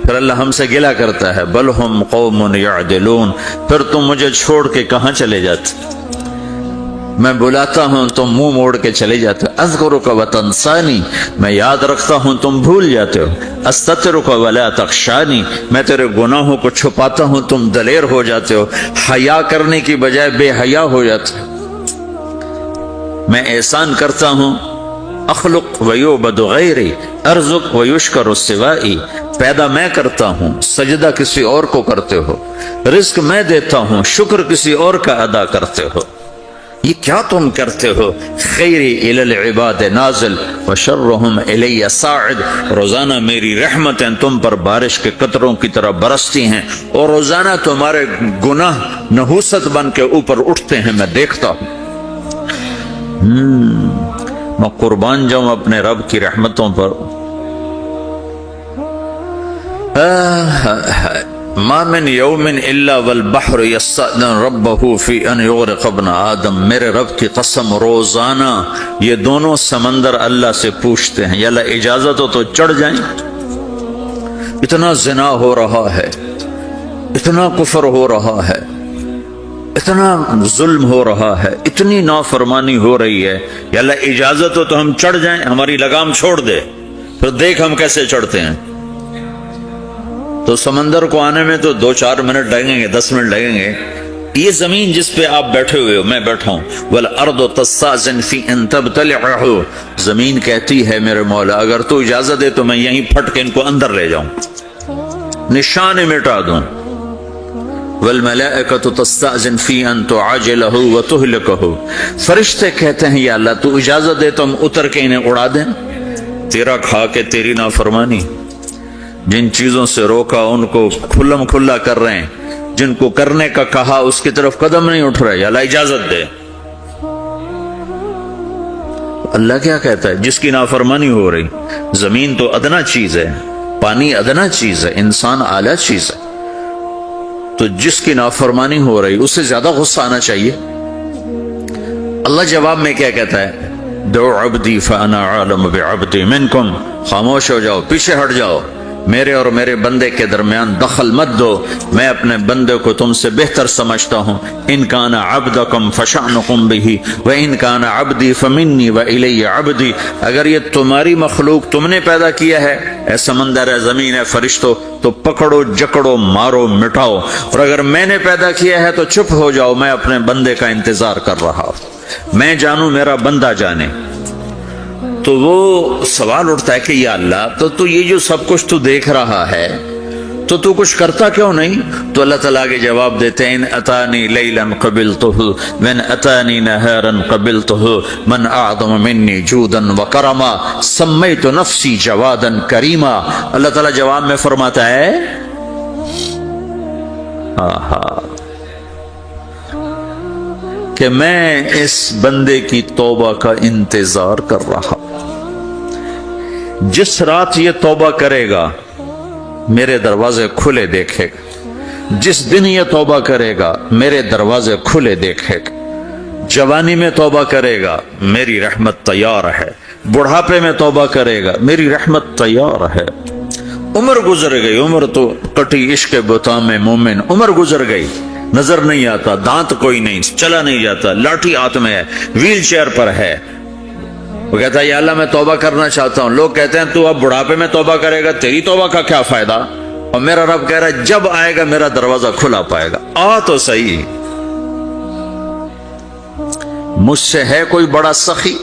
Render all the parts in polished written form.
پھر اللہ ہم سے گلہ کرتا ہے بل ہم قوم یعدلون، پھر تم مجھے چھوڑ کے کہاں چلے جاتے؟ میں بلاتا ہوں تم منہ موڑ کے چلے جاتے ہو، اذکرک وتنسانی، میں یاد رکھتا ہوں تم بھول جاتے ہو، استترک ولا تخشانی، میں تیرے گناہوں کو چھپاتا ہوں تم دلیر ہو جاتے ہو، حیا کرنے کی بجائے بے حیا ہو جاتے ہو، میں احسان کرتا ہوں، اخلق ویعبد غیری ارزق ویشکر سوائی، پیدا میں کرتا ہوں سجدہ کسی اور کو کرتے ہو، رزق میں دیتا ہوں شکر کسی اور کا ادا کرتے ہو، یہ کیا تم کرتے ہو؟ خیری الی العباد نازل وشرہم الی صاعد، روزانہ میری رحمتیں تم پر بارش کے قطروں کی طرح برستی ہیں اور روزانہ تمہارے گناہ نحوست بن کے اوپر اٹھتے ہیں، میں دیکھتا ہوں۔ میں قربان جاؤں اپنے رب کی رحمتوں پر۔ ما من یوم الا والبحر یستأذن ربہ فی ان یغرق ابن آدم، میرے رب کی قسم روزانہ یہ دونوں سمندر اللہ سے پوچھتے ہیں یا اللہ اجازت ہو تو چڑھ جائیں، اتنا زنا ہو رہا ہے، اتنا کفر ہو رہا ہے، اتنا ظلم ہو رہا ہے، اتنی نافرمانی ہو رہی ہے، یا اللہ اجازت ہو تو ہم چڑھ جائیں، ہماری لگام چھوڑ دے، پھر دیکھ ہم کیسے چڑھتے ہیں۔ تو سمندر کو آنے میں تو 2-4 منٹ لگیں گے، 10 منٹ لگیں گے۔ یہ زمین جس پہ آپ بیٹھے ہوئے ہو، میں بیٹھا ہوں، وَالْأَرْضُ تَسْتَأْذِنُ فِي أَن تَبْتَلِعَهُ، زمین کہتی ہے میرے مولا اگر تو اجازت دے تو میں یہیں پھٹ کے ان کو اندر لے جاؤں، نشان مٹا دوں۔ وَالْمَلَائِكَةُ تَسْتَأْذِنُ فِي أَن تُعَاجِلَهُ وَتُهْلِكَهُ، فرشتے کہتے ہیں یا اللہ تو اجازت دے تو ہم اتر کے انہیں اڑا دیں، تیرا کھا کے تیری نافرمانی، جن چیزوں سے روکا ان کو کھلم کھلا کر رہے ہیں، جن کو کرنے کا کہا اس کی طرف قدم نہیں اٹھ رہے، یا اللہ اجازت دے۔ اللہ کیا کہتا ہے؟ جس کی نافرمانی ہو رہی، زمین تو ادنا چیز ہے، پانی ادنا چیز ہے، انسان اعلیٰ چیز ہے، تو جس کی نافرمانی ہو رہی اس سے زیادہ غصہ آنا چاہیے۔ اللہ جواب میں کیا کہتا ہے؟ دعو عبدی فانا عالم بعبدی منکم، خاموش ہو جاؤ، پیچھے ہٹ جاؤ، میرے اور میرے بندے کے درمیان دخل مت دو، میں اپنے بندے کو تم سے بہتر سمجھتا ہوں۔ ان کان عبدکم فشأنکم بہ وان کان عبدی فمنی والی عبدی، اگر یہ تمہاری مخلوق تم نے پیدا کیا ہے، اے سمندر ہے، زمین ہے، فرشتوں، تو پکڑو جکڑو مارو مٹاؤ، اور اگر میں نے پیدا کیا ہے تو چپ ہو جاؤ، میں اپنے بندے کا انتظار کر رہا ہوں، میں جانوں میرا بندہ جانے۔ تو وہ سوال اٹھتا ہے کہ یا اللہ تو یہ جو سب کچھ تو دیکھ رہا ہے تو کچھ کرتا کیوں نہیں؟ تو اللہ تعالیٰ کے جواب دیتے ہیں ان اتانی لیلا قبلتہ من اتانی نہارا قبلتہ من اعظم منی جودا وکرما سمیت نفسی جوادا کریما۔ اللہ تعالیٰ جواب میں فرماتا ہے کہ میں اس بندے کی توبہ کا انتظار کر رہا، جس رات یہ توبہ کرے گا میرے دروازے کھلے دیکھے گا، جس دن یہ توبہ کرے گا میرے دروازے کھلے دیکھے گا، جوانی میں توبہ کرے گا میری رحمت تیار ہے، بڑھاپے میں توبہ کرے گا میری رحمت تیار ہے۔ عمر گزر گئی، عمر تو کٹی عشق بتا میں مومن، عمر گزر گئی، نظر نہیں آتا، دانت کوئی نہیں، چلا نہیں جاتا، لاٹھی ہاتھ میں ہے، ویل چیئر پر ہے، وہ کہتا ہے یا اللہ میں توبہ کرنا چاہتا ہوں۔ لوگ کہتے ہیں تو اب بڑھاپے میں توبہ کرے گا، تیری توبہ کا کیا فائدہ؟ اور میرا رب کہہ رہا ہے جب آئے گا میرا دروازہ کھلا پائے گا، آ تو صحیح۔ مجھ سے ہے کوئی بڑا سخی،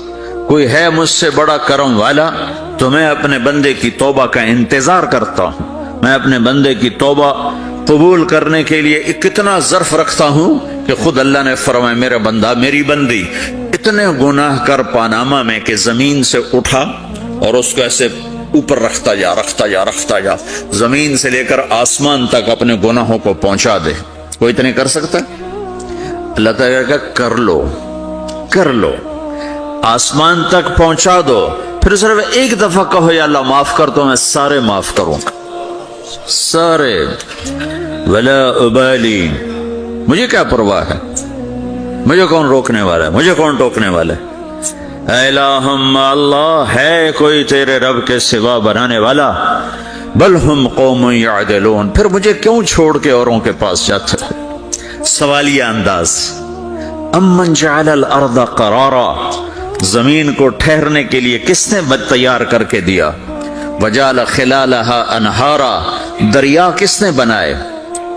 کوئی ہے مجھ سے بڑا کرم والا، تو میں اپنے بندے کی توبہ کا انتظار کرتا ہوں، میں اپنے بندے کی توبہ قبول کرنے کے لیے کتنا ظرف رکھتا ہوں کہ خود اللہ نے فرمایا میرا بندہ میری بندی اتنے گناہ کر پاناما میں کہ زمین سے اٹھا اور اس کو ایسے اوپر رکھتا جا، زمین سے لے کر آسمان تک اپنے گناہوں کو پہنچا دے۔ کوئی اتنے کر سکتا ہے؟ اللہ تعالیٰ کہ کر لو، آسمان تک پہنچا دو، پھر صرف ایک دفعہ کہو یا اللہ معاف کر دو، میں سارے معاف کروں گا، سارے، ولا ابالی، مجھے کیا پرواہ ہے، مجھے کون روکنے والا ہے، مجھے کون ٹوکنے والا ہے؟ اے الہم اللہ، ہے کوئی تیرے رب کے سوا بنانے والا؟ بل ہم قوم یعدلون، پھر مجھے کیوں چھوڑ کے اوروں کے پاس جاتے ہو؟ سوالیہ انداز. امن جعل الارض قرارا، زمین کو ٹھہرنے کے لیے کس نے تیار کر کے دیا؟ وجعل خلالہا انہارا، دریا کس نے بنائے؟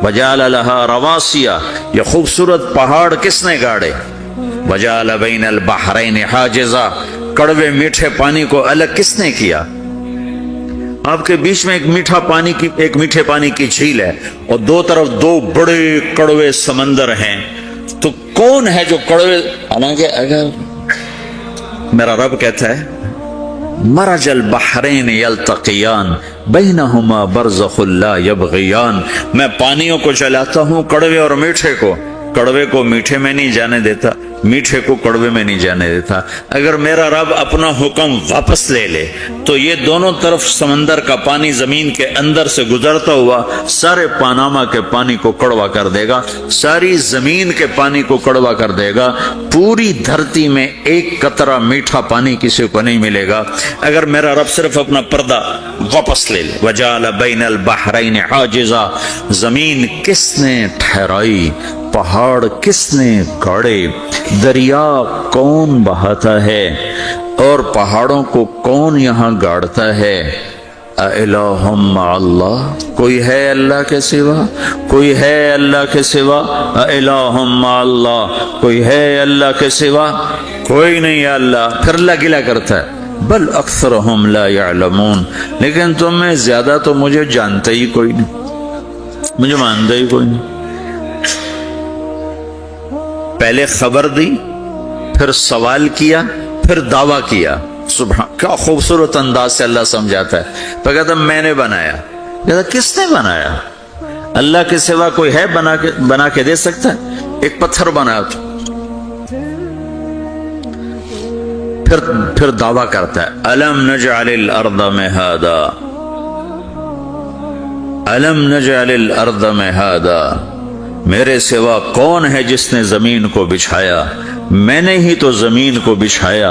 وجعل لہا رواسیا، یہ خوبصورت پہاڑ کس نے گاڑے؟ وجعل بین البحرین حاجزا، کڑوے میٹھے پانی کو الگ کس نے کیا؟ آپ کے بیچ میں ایک میٹھے پانی کی جھیل ہے اور دو طرف دو بڑے کڑوے سمندر ہیں، تو کون ہے جو کڑوے؟ حالانکہ اگر میرا رب کہتا ہے مرج البحرین یلتقیان بینہما برزخ لا یبغیان، میں پانیوں کو چلاتا ہوں، کڑوے اور میٹھے کو، کڑوے کو میٹھے میں نہیں جانے دیتا، میٹھے کو کڑوے میں نہیں جانے دیتا. اگر میرا رب اپنا حکم واپس لے لے تو یہ دونوں طرف سمندر کا پانی زمین کے اندر سے گزرتا ہوا سارے پاناما کے پانی کو کڑوا کر دے گا، ساری زمین کے پانی کو کڑوا کر دے گا، پوری دھرتی میں ایک قطرہ میٹھا پانی کسی کو نہیں ملے گا اگر میرا رب صرف اپنا پردہ واپس لے لے. وجعل بین البحرین حاجزا، زمین کس نے ٹھہرائی، پہاڑ کس نے گاڑے، دریا کون بہاتا ہے اور پہاڑوں کو کون یہاں گاڑتا ہے؟ اِلَٰهٌ مَّعَ اللَّهِ، کوئی ہے اللہ کے سوا؟ کوئی ہے اللہ کے سوا؟ اِلَٰهٌ مَّعَ اللَّهِ، کوئی ہے اللہ کے سوا؟ کوئی نہیں ہے اللہ. پھر اللہ گلہ کرتا ہے بل اکثرهم لا يعلمون، لیکن تم میں زیادہ تو مجھے جانتے ہی کوئی نہیں، مجھے مانتا ہی کوئی نہیں. پہلے خبر دی، پھر سوال کیا، پھر دعویٰ کیا. سبحان، کیا خوبصورت انداز سے اللہ سمجھاتا ہے. تو کہتا میں نے بنایا، کہتا کس نے بنایا؟ اللہ کے سوا کوئی ہے بنا کے دے سکتا ہے؟ ایک پتھر بنایا تو پھر دعویٰ کرتا ہے الم نجعل الارض مہادا، الم نجعل الارض مہادا، میرے سوا کون ہے جس نے زمین کو بچھایا؟ میں نے ہی تو زمین کو بچھایا.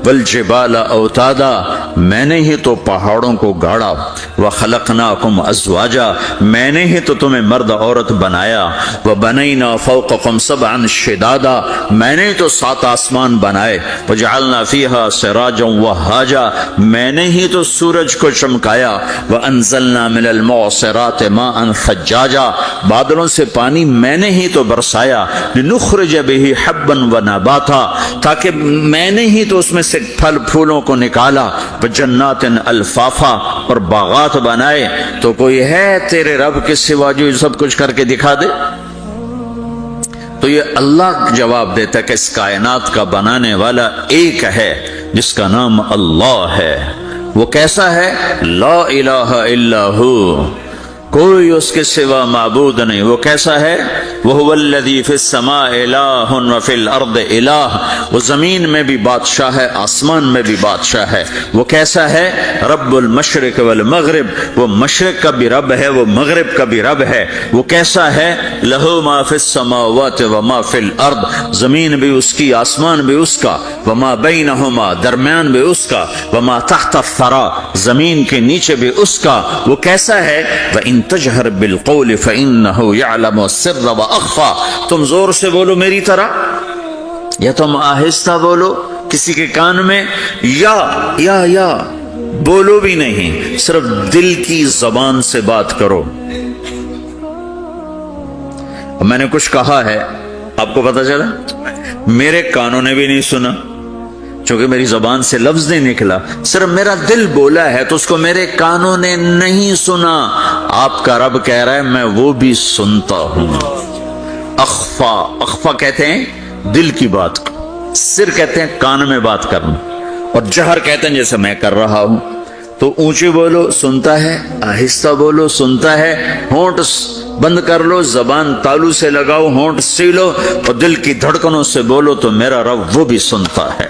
والجبال اوتادا، میں نے ہی تو پہاڑوں کو گاڑا. وخلقناکم ازواجا، میں نے ہی تو تمہیں مرد عورت بنایا. وبنینا فوقکم سبعا شدادا، میں نے ہی تو 7 آسمان بنائے. وجعلنا فیہا سراجا وہاجا، میں نے ہی تو سورج کو چمکایا. وانزلنا من المعصرات ماء ثجاجا، بادلوں سے پانی میں نے ہی تو برسایا. لنخرج به حبا ونباتا، تاکہ میں نے ہی تو اس میں سے پھل پھولوں کو نکالا. وجنات الفافا، اور باغات بنائے. تو کوئی ہے تیرے رب کے سوا جو سب کچھ کر کے دکھا دے؟ تو یہ اللہ جواب دیتا ہے کہ اس کائنات کا بنانے والا ایک ہے جس کا نام اللہ ہے. وہ کیسا ہے؟ لا الہ الا ہو، کوئی اس کے سوا معبود نہیں. وہ کیسا ہے؟ وَهُوَ الَّذِي فِي السَّمَاءِ إِلَٰهٌ وَفِي الْأَرْضِ إِلَٰهٌ، وہ زمین میں بھی بادشاہ ہے، آسمان میں بھی بادشاہ ہے. وہ کیسا ہے؟ رب المشرق والمغرب، وہ مشرق کا بھی رب ہے، وہ مغرب کا بھی رب ہے. وہ کیسا ہے؟ لَهُ مَا فِي السَّمَاوَاتِ وَمَا فِي الْأَرْضِ، زمین بھی اس کی، آسمان بھی اس کا. وَمَا بَيْنَهُمَا، درمیان بھی اس کا. وَمَا تَحْتَ الثَّرَىٰ، زمین کے نیچے بھی اس کا. وہ کیسا ہے؟ وَإِن تجہر بالقول فإنه يعلم السر وأخفى، تم زور سے بولو میری طرح یا تم آہستہ بولو کسی کے کان میں، یا بولو بھی نہیں، صرف دل کی زبان سے بات کرو. میں نے کچھ کہا ہے، آپ کو پتا چلا؟ میرے کانوں نے بھی نہیں سنا چونکہ میری زبان سے لفظ نہیں نکلا، صرف میرا دل بولا ہے تو اس کو میرے کانوں نے نہیں سنا. آپ کا رب کہہ رہا ہے میں وہ بھی سنتا ہوں. اخفا کہتے ہیں دل کی بات کو، سر کہتے ہیں کان میں بات کرنا، اور جہر کہتے ہیں جیسے میں کر رہا ہوں. تو اونچی بولو سنتا ہے، آہستہ بولو سنتا ہے. ہونٹ بند کر لو، زبان تالو سے لگاؤ، ہونٹ سیلو اور دل کی دھڑکنوں سے بولو تو میرا رب وہ بھی سنتا ہے.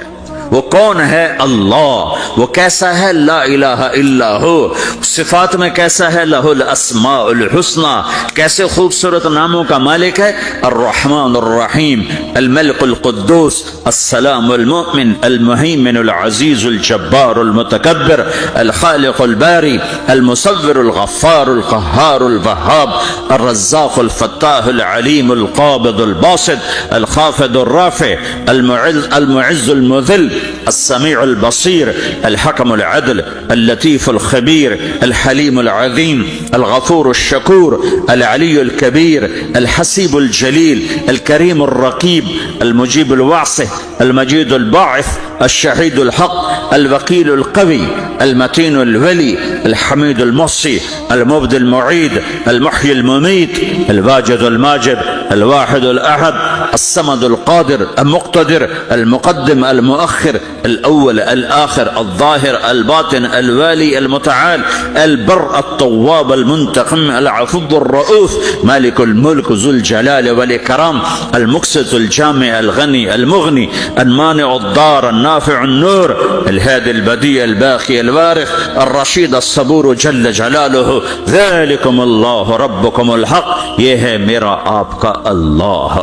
وہ کون ہے؟ اللہ۔ وہ کیسا ہے؟ لا الہ الا ہو۔ صفات میں کیسا ہے؟ لہ الاسماء الحسنى۔ کیسے خوبصورت ناموں کا مالک ہے؟ الرحمن الرحیم، الملک القدوس، السلام المؤمن، المہیمن العزیز الجبار المتکبر، الخالق الباری، المصور الغفار القہار الوہاب، الرزاق الفتاح العلیم القابض الباسط، الخافض الرافع، المعز المذل، السميع البصير، الحكم العدل، اللطيف الخبير، الحليم العظيم، الغفور الشكور، العلي الكبير، الحسيب الجليل، الكريم الرقيب، المجيب الواسع، المجيد الباعث، الشهيد الحق، الوكيل القوي، المتين الولي، الحميد المحصي، المبدي المعيد، المحيي المميت، الواجد الماجد، الواحد الأحد، الصمد القادر المقتدر، المقدم المؤخر، الأول الآخر، الظاهر الباطن، الوالي المتعال، البر التواب المنتقم، العفو الرؤوف، مالك الملك ذو الجلال والإكرام، المقسط الجامع الغني المغني، المانع الضار النافع النور، الهادي البديع الباقي الوارث، الرشيد الصبور جل جلاله، ذلكم الله ربكم الحق۔ یہ ہے میرا آپ کا اللہ۔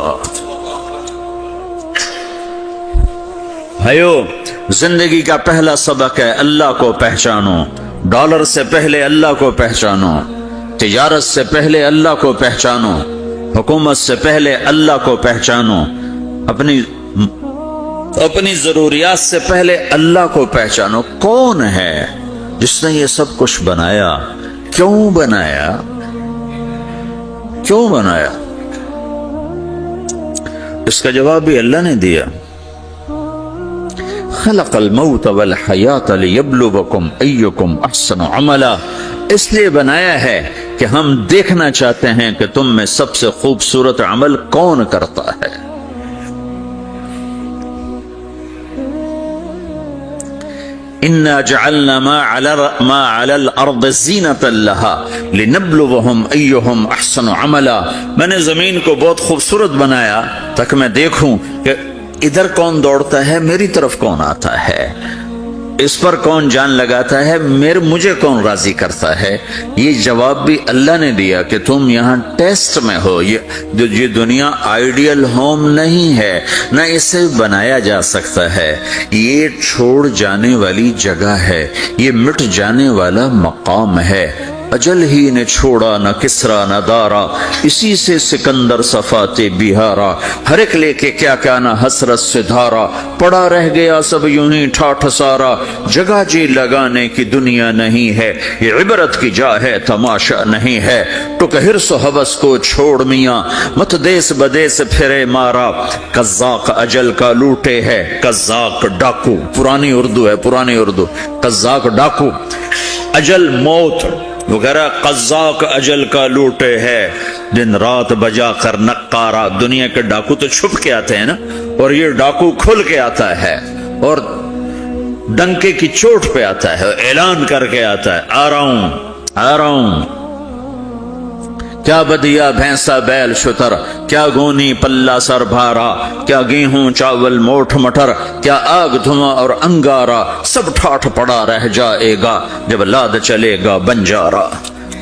بھائیو، زندگی کا پہلا سبق ہے اللہ کو پہچانو۔ ڈالر سے پہلے اللہ کو پہچانو، تجارت سے پہلے اللہ کو پہچانو، حکومت سے پہلے اللہ کو پہچانو، اپنی ضروریات سے پہلے اللہ کو پہچانو۔ کون ہے جس نے یہ سب کچھ بنایا؟ کیوں بنایا؟ کیوں بنایا؟ اس کا جواب بھی اللہ نے دیا۔ خلق الموت والحیات لیبلوکم ایکم احسن عملا۔ اس لیے بنایا ہے کہ ہم دیکھنا چاہتے ہیں کہ تم میں سب سے خوبصورت عمل کون کرتا ہے۔ اِنَّا جَعَلْنَا مَا عَلَى الْأَرْضِ زِينَةً لَهَا لِنَبْلُوَهُمْ أَيُّهُمْ أَحْسَنُ عَمَلًا۔ میں نے زمین کو بہت خوبصورت بنایا تاکہ میں دیکھوں کہ ادھر کون دوڑتا ہے، میری طرف کون آتا ہے، اس پر کون جان لگاتا ہے، مجھے کون راضی کرتا ہے۔ یہ جواب بھی اللہ نے دیا کہ تم یہاں ٹیسٹ میں ہو۔ یہ دنیا آئیڈیل ہوم نہیں ہے، نہ اسے بنایا جا سکتا ہے۔ یہ چھوڑ جانے والی جگہ ہے، یہ مٹ جانے والا مقام ہے۔ اجل ہی نے چھوڑا نہ کسرا نہ دارا، اسی سے سکندر صفات بہارا، ہر ایک لے کے کیا کیا نہ حسرت سے دھارا، پڑا رہ گیا سب یوں ہی ٹھاٹھ سارا، جگہ جی لگانے کی دنیا نہیں ہے، یہ عبرت کی جا ہے تماشا نہیں ہے۔ ٹک حرص و حوث کو چھوڑ میاں، مت دیس بدیس پھرے مارا، قزاق اجل کا لوٹے ہے، قزاق ڈاکو، پرانی اردو ہے، پرانی اردو، قزاق ڈاکو، اجل موت وغیرہ، قزاق اجل کا لوٹے ہے، دن رات بجا کر نقارا۔ دنیا کے ڈاکو تو چھپ کے آتے ہیں نا، اور یہ ڈاکو کھل کے آتا ہے اور ڈنکے کی چوٹ پہ آتا ہے، اعلان کر کے آتا ہے، آ رہا ہوں آ رہا ہوں۔ کیا بدیا بھینسا بیل شتر، کیا گونی پلہ سر بھارا، کیا گیہوں چاول موٹھ مٹر، کیا آگ دھواں اور انگارا، سب ٹھاٹھ پڑا رہ جائے گا جب لاد چلے گا بنجارا۔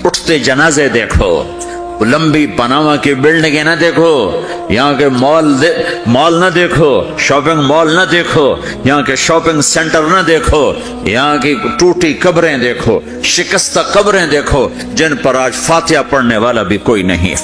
اٹھتے جنازے دیکھو، لمبی پاناما کی بلڈنگیں نہ دیکھو، یہاں کے مال نہ دیکھو، شاپنگ مال نہ دیکھو، یہاں کے شاپنگ سینٹر نہ دیکھو، یہاں کی ٹوٹی قبریں دیکھو، شکستہ قبریں دیکھو جن پر آج فاتحہ پڑھنے والا بھی کوئی نہیں۔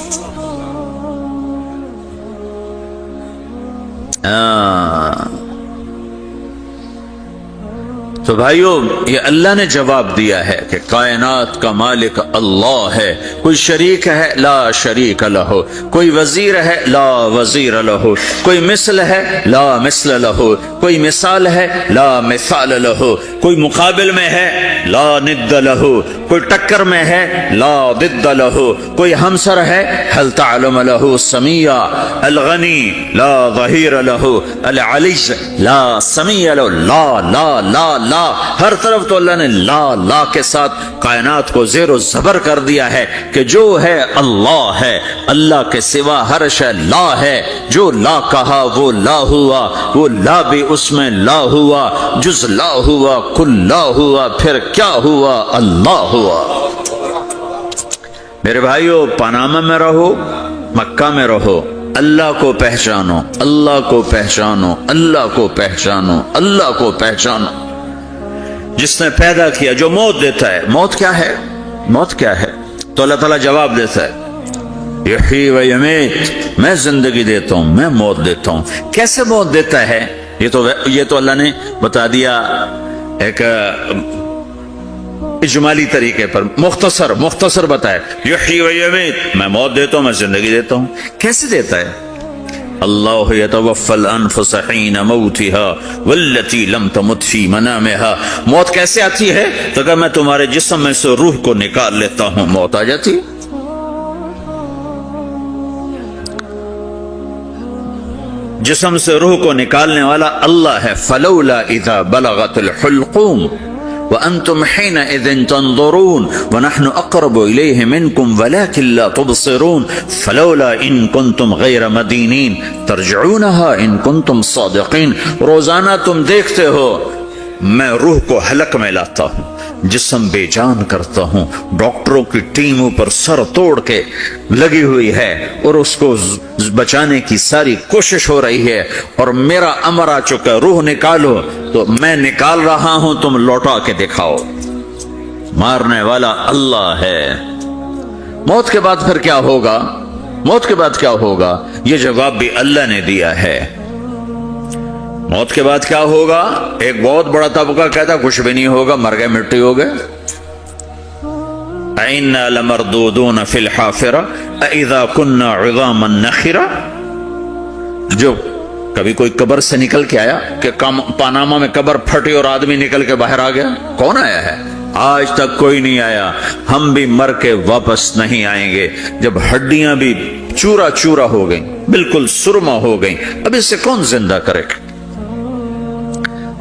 تو بھائیو، یہ اللہ نے جواب دیا ہے کہ کائنات کا مالک اللہ ہے، کوئی شریک ہے لا شریک لہ، کوئی وزیر ہے لا وزیر لہ، کوئی مثل ہے لا مثل لہ، کوئی مثال ہے لا مثال لہ، کوئی مقابل میں ہے لا ند لہ، کوئی ٹکر میں ہے لا ضد لہ، کوئی ہمسر ہے هل تعلم لہ سمیہ، الغنی لا ظہیر لہ، العلی لا سمیہ لہ، لا لا لا لا لا، ہر طرف تو اللہ نے لا لا کے ساتھ کائنات کو زیر و زبر کر دیا ہے کہ جو ہے اللہ ہے، اللہ کے سوا ہر شے لا ہے۔ جو لا کہا وہ لا ہوا، وہ لا بھی اس میں لا ہوا، جز لا ہوا کل لا ہوا، پھر کیا ہوا؟ اللہ ہوا۔ میرے بھائیو، پاناما میں رہو، مکہ میں رہو، اللہ کو پہچانو، اللہ کو پہچانو، اللہ کو پہچانو، اللہ کو پہچانو۔ جس نے پیدا کیا، جو موت دیتا ہے۔ موت کیا ہے؟ موت کیا ہے؟ تو اللہ تعالیٰ جواب دیتا ہے، یحیی و یمیت، میں زندگی دیتا ہوں، میں موت دیتا ہوں۔ کیسے موت دیتا ہے؟ یہ تو اللہ نے بتا دیا ایک اجمالی طریقے پر، مختصر بتائے، یحیی و یمیت، میں موت دیتا ہوں، میں زندگی دیتا ہوں۔ کیسے دیتا ہے؟ اللہ یتوفی الانفس حین موتها والتی لم تمت فی منامها۔ موت کیسے آتی ہے؟ تو کہ میں تمہارے جسم میں سے روح کو نکال لیتا ہوں، موت آ جاتی۔ جسم سے روح کو نکالنے والا اللہ ہے۔ فلولا اذا بلغت الحلقوم وانتم حينئذ تنظرون ونحن اقرب اليه منكم ولكن لا تبصرون فلولا ان كنتم غير مدينين ترجعونها ان كنتم صادقين۔ روزانہ تم دیکھتے ہو میں روح کو حلق میں لاتا ہوں، جسم بے جان کرتا ہوں، ڈاکٹروں کی ٹیم اوپر سر توڑ کے لگی ہوئی ہے اور اس کو بچانے کی ساری کوشش ہو رہی ہے، اور میرا امر آ چکا، روح نکالو، تو میں نکال رہا ہوں، تم لوٹا کے دکھاؤ۔ مارنے والا اللہ ہے۔ موت کے بعد پھر کیا ہوگا؟ موت کے بعد کیا ہوگا؟ یہ جواب بھی اللہ نے دیا ہے۔ موت کے بعد کیا ہوگا؟ ایک بہت بڑا طبقہ کہتا کچھ بھی نہیں ہوگا، مر گئے، مٹی ہو گئے۔ اِنَّا لَمَرْدُودُونَ فِي الْحَافِرَةِ اَإِذَا كُنَّا عِظَامًا نَخِرَةً۔ جو کبھی کوئی قبر سے نکل کے آیا کہ پاناما میں قبر پھٹی اور آدمی نکل کے باہر آ گیا؟ کون آیا ہے؟ آج تک کوئی نہیں آیا۔ ہم بھی مر کے واپس نہیں آئیں گے۔ جب ہڈیاں بھی چورا چورا ہو گئیں، بالکل سرما ہو گئیں، اب اس سے کون زندہ کرے گا؟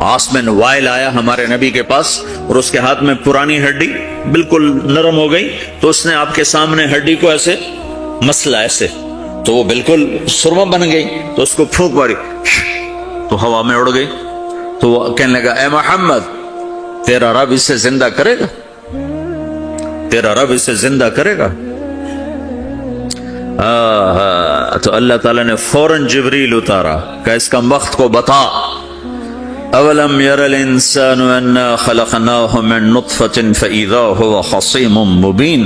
آسمین وائل آیا ہمارے نبی کے پاس اور اس کے ہاتھ میں پرانی ہڈی بالکل نرم ہو گئی، تو اس نے آپ کے سامنے ہڈی کو ایسے مسلا، ایسے، تو وہ بالکل سرما بن گئی، تو اس کو پھونک ماری تو ہوا میں اڑ گئی۔ تو وہ کہنے لگا، اے محمد، تیرا رب اسے زندہ کرے گا؟ تیرا رب اسے زندہ کرے گا؟ تو اللہ تعالیٰ نے فوراً جبریل اتارا کہ اس کا وقت کو بتا۔ اولم یر الانسان انا خلقناہ من نطفۃ فاذا هو خصیم مبین۔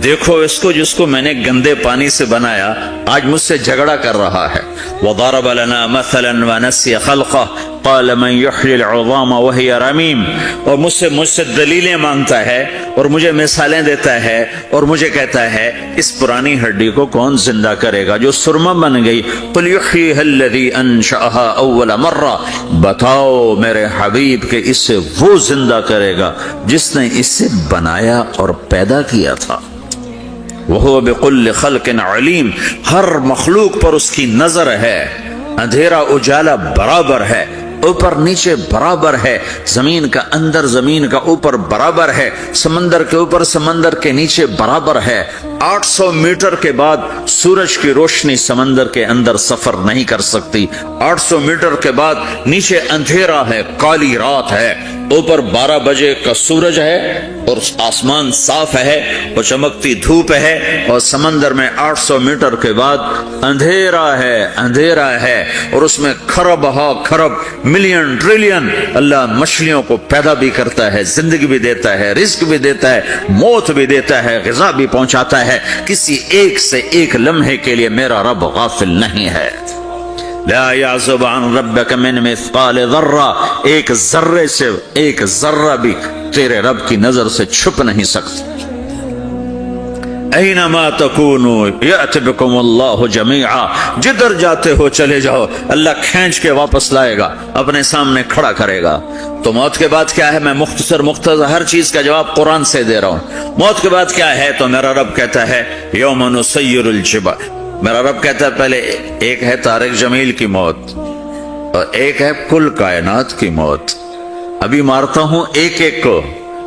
دیکھو اس کو جس کو میں نے گندے پانی سے بنایا، آج مجھ سے جھگڑا کر رہا ہے۔ وضرب لنا مثلا ونسی خلقہ قال من یحیی العظام وہی رمیم۔ اور مجھ سے دلیلیں مانگتا ہے اور مجھے مثالیں دیتا ہے اور مجھے کہتا ہے اس پرانی ہڈی کو کون زندہ کرے گا جو سرما بن گئی؟ قل یحییھا الذی انشأھا اول مرہ، بتاؤ میرے حبیب کہ اس سے وہ زندہ کرے گا جس نے اسے بنایا اور پیدا کیا تھا۔ وہو بکل خلق علیم، ہر مخلوق پر اس کی نظر ہے، اندھیرا اجالا برابر ہے، اوپر نیچے برابر ہے، زمین کا اندر زمین کا اوپر برابر ہے، سمندر کے اوپر سمندر کے نیچے برابر ہے۔ 800 میٹر کے بعد سورج کی روشنی سمندر کے اندر سفر نہیں کر سکتی۔ 800 میٹر کے بعد نیچے اندھیرا ہے، کالی رات ہے، اوپر 12 بجے کا سورج ہے اور آسمان صاف ہے اور چمکتی دھوپ ہے، اور سمندر میں 800 میٹر کے بعد اندھیرا ہے اور اس میں کھرب ہا کھرب ملین ٹریلین اللہ مچھلیوں کو پیدا بھی کرتا ہے، زندگی بھی دیتا ہے، رزق بھی دیتا ہے، موت بھی دیتا ہے، غذا بھی پہنچاتا ہے۔ کسی ایک سے ایک لمحے کے لیے میرا رب غافل نہیں ہے۔ لا يعزب عن ربك من مثقال ذرہ، ایک ذرے سے ایک ذرہ بھی تیرے رب کی نظر سے چھپ نہیں سکتا۔ اینما تکونوا یأت بکم اللہ جمیعا، جدھر جاتے ہو چلے جاؤ، اللہ کھینچ کے واپس لائے گا، اپنے سامنے کھڑا کرے گا۔ تو موت کے بعد کیا ہے؟ میں مختصر ہر چیز کا جواب قرآن سے دے رہا ہوں۔ موت کے بعد کیا ہے؟ تو میرا رب کہتا ہے یوم نسیر الجبال، میرا رب کہتا ہے پہلے ایک ہے طارق جمیل کی موت اور ایک ہے کل کائنات کی موت۔ ابھی مارتا ہوں ایک ایک کو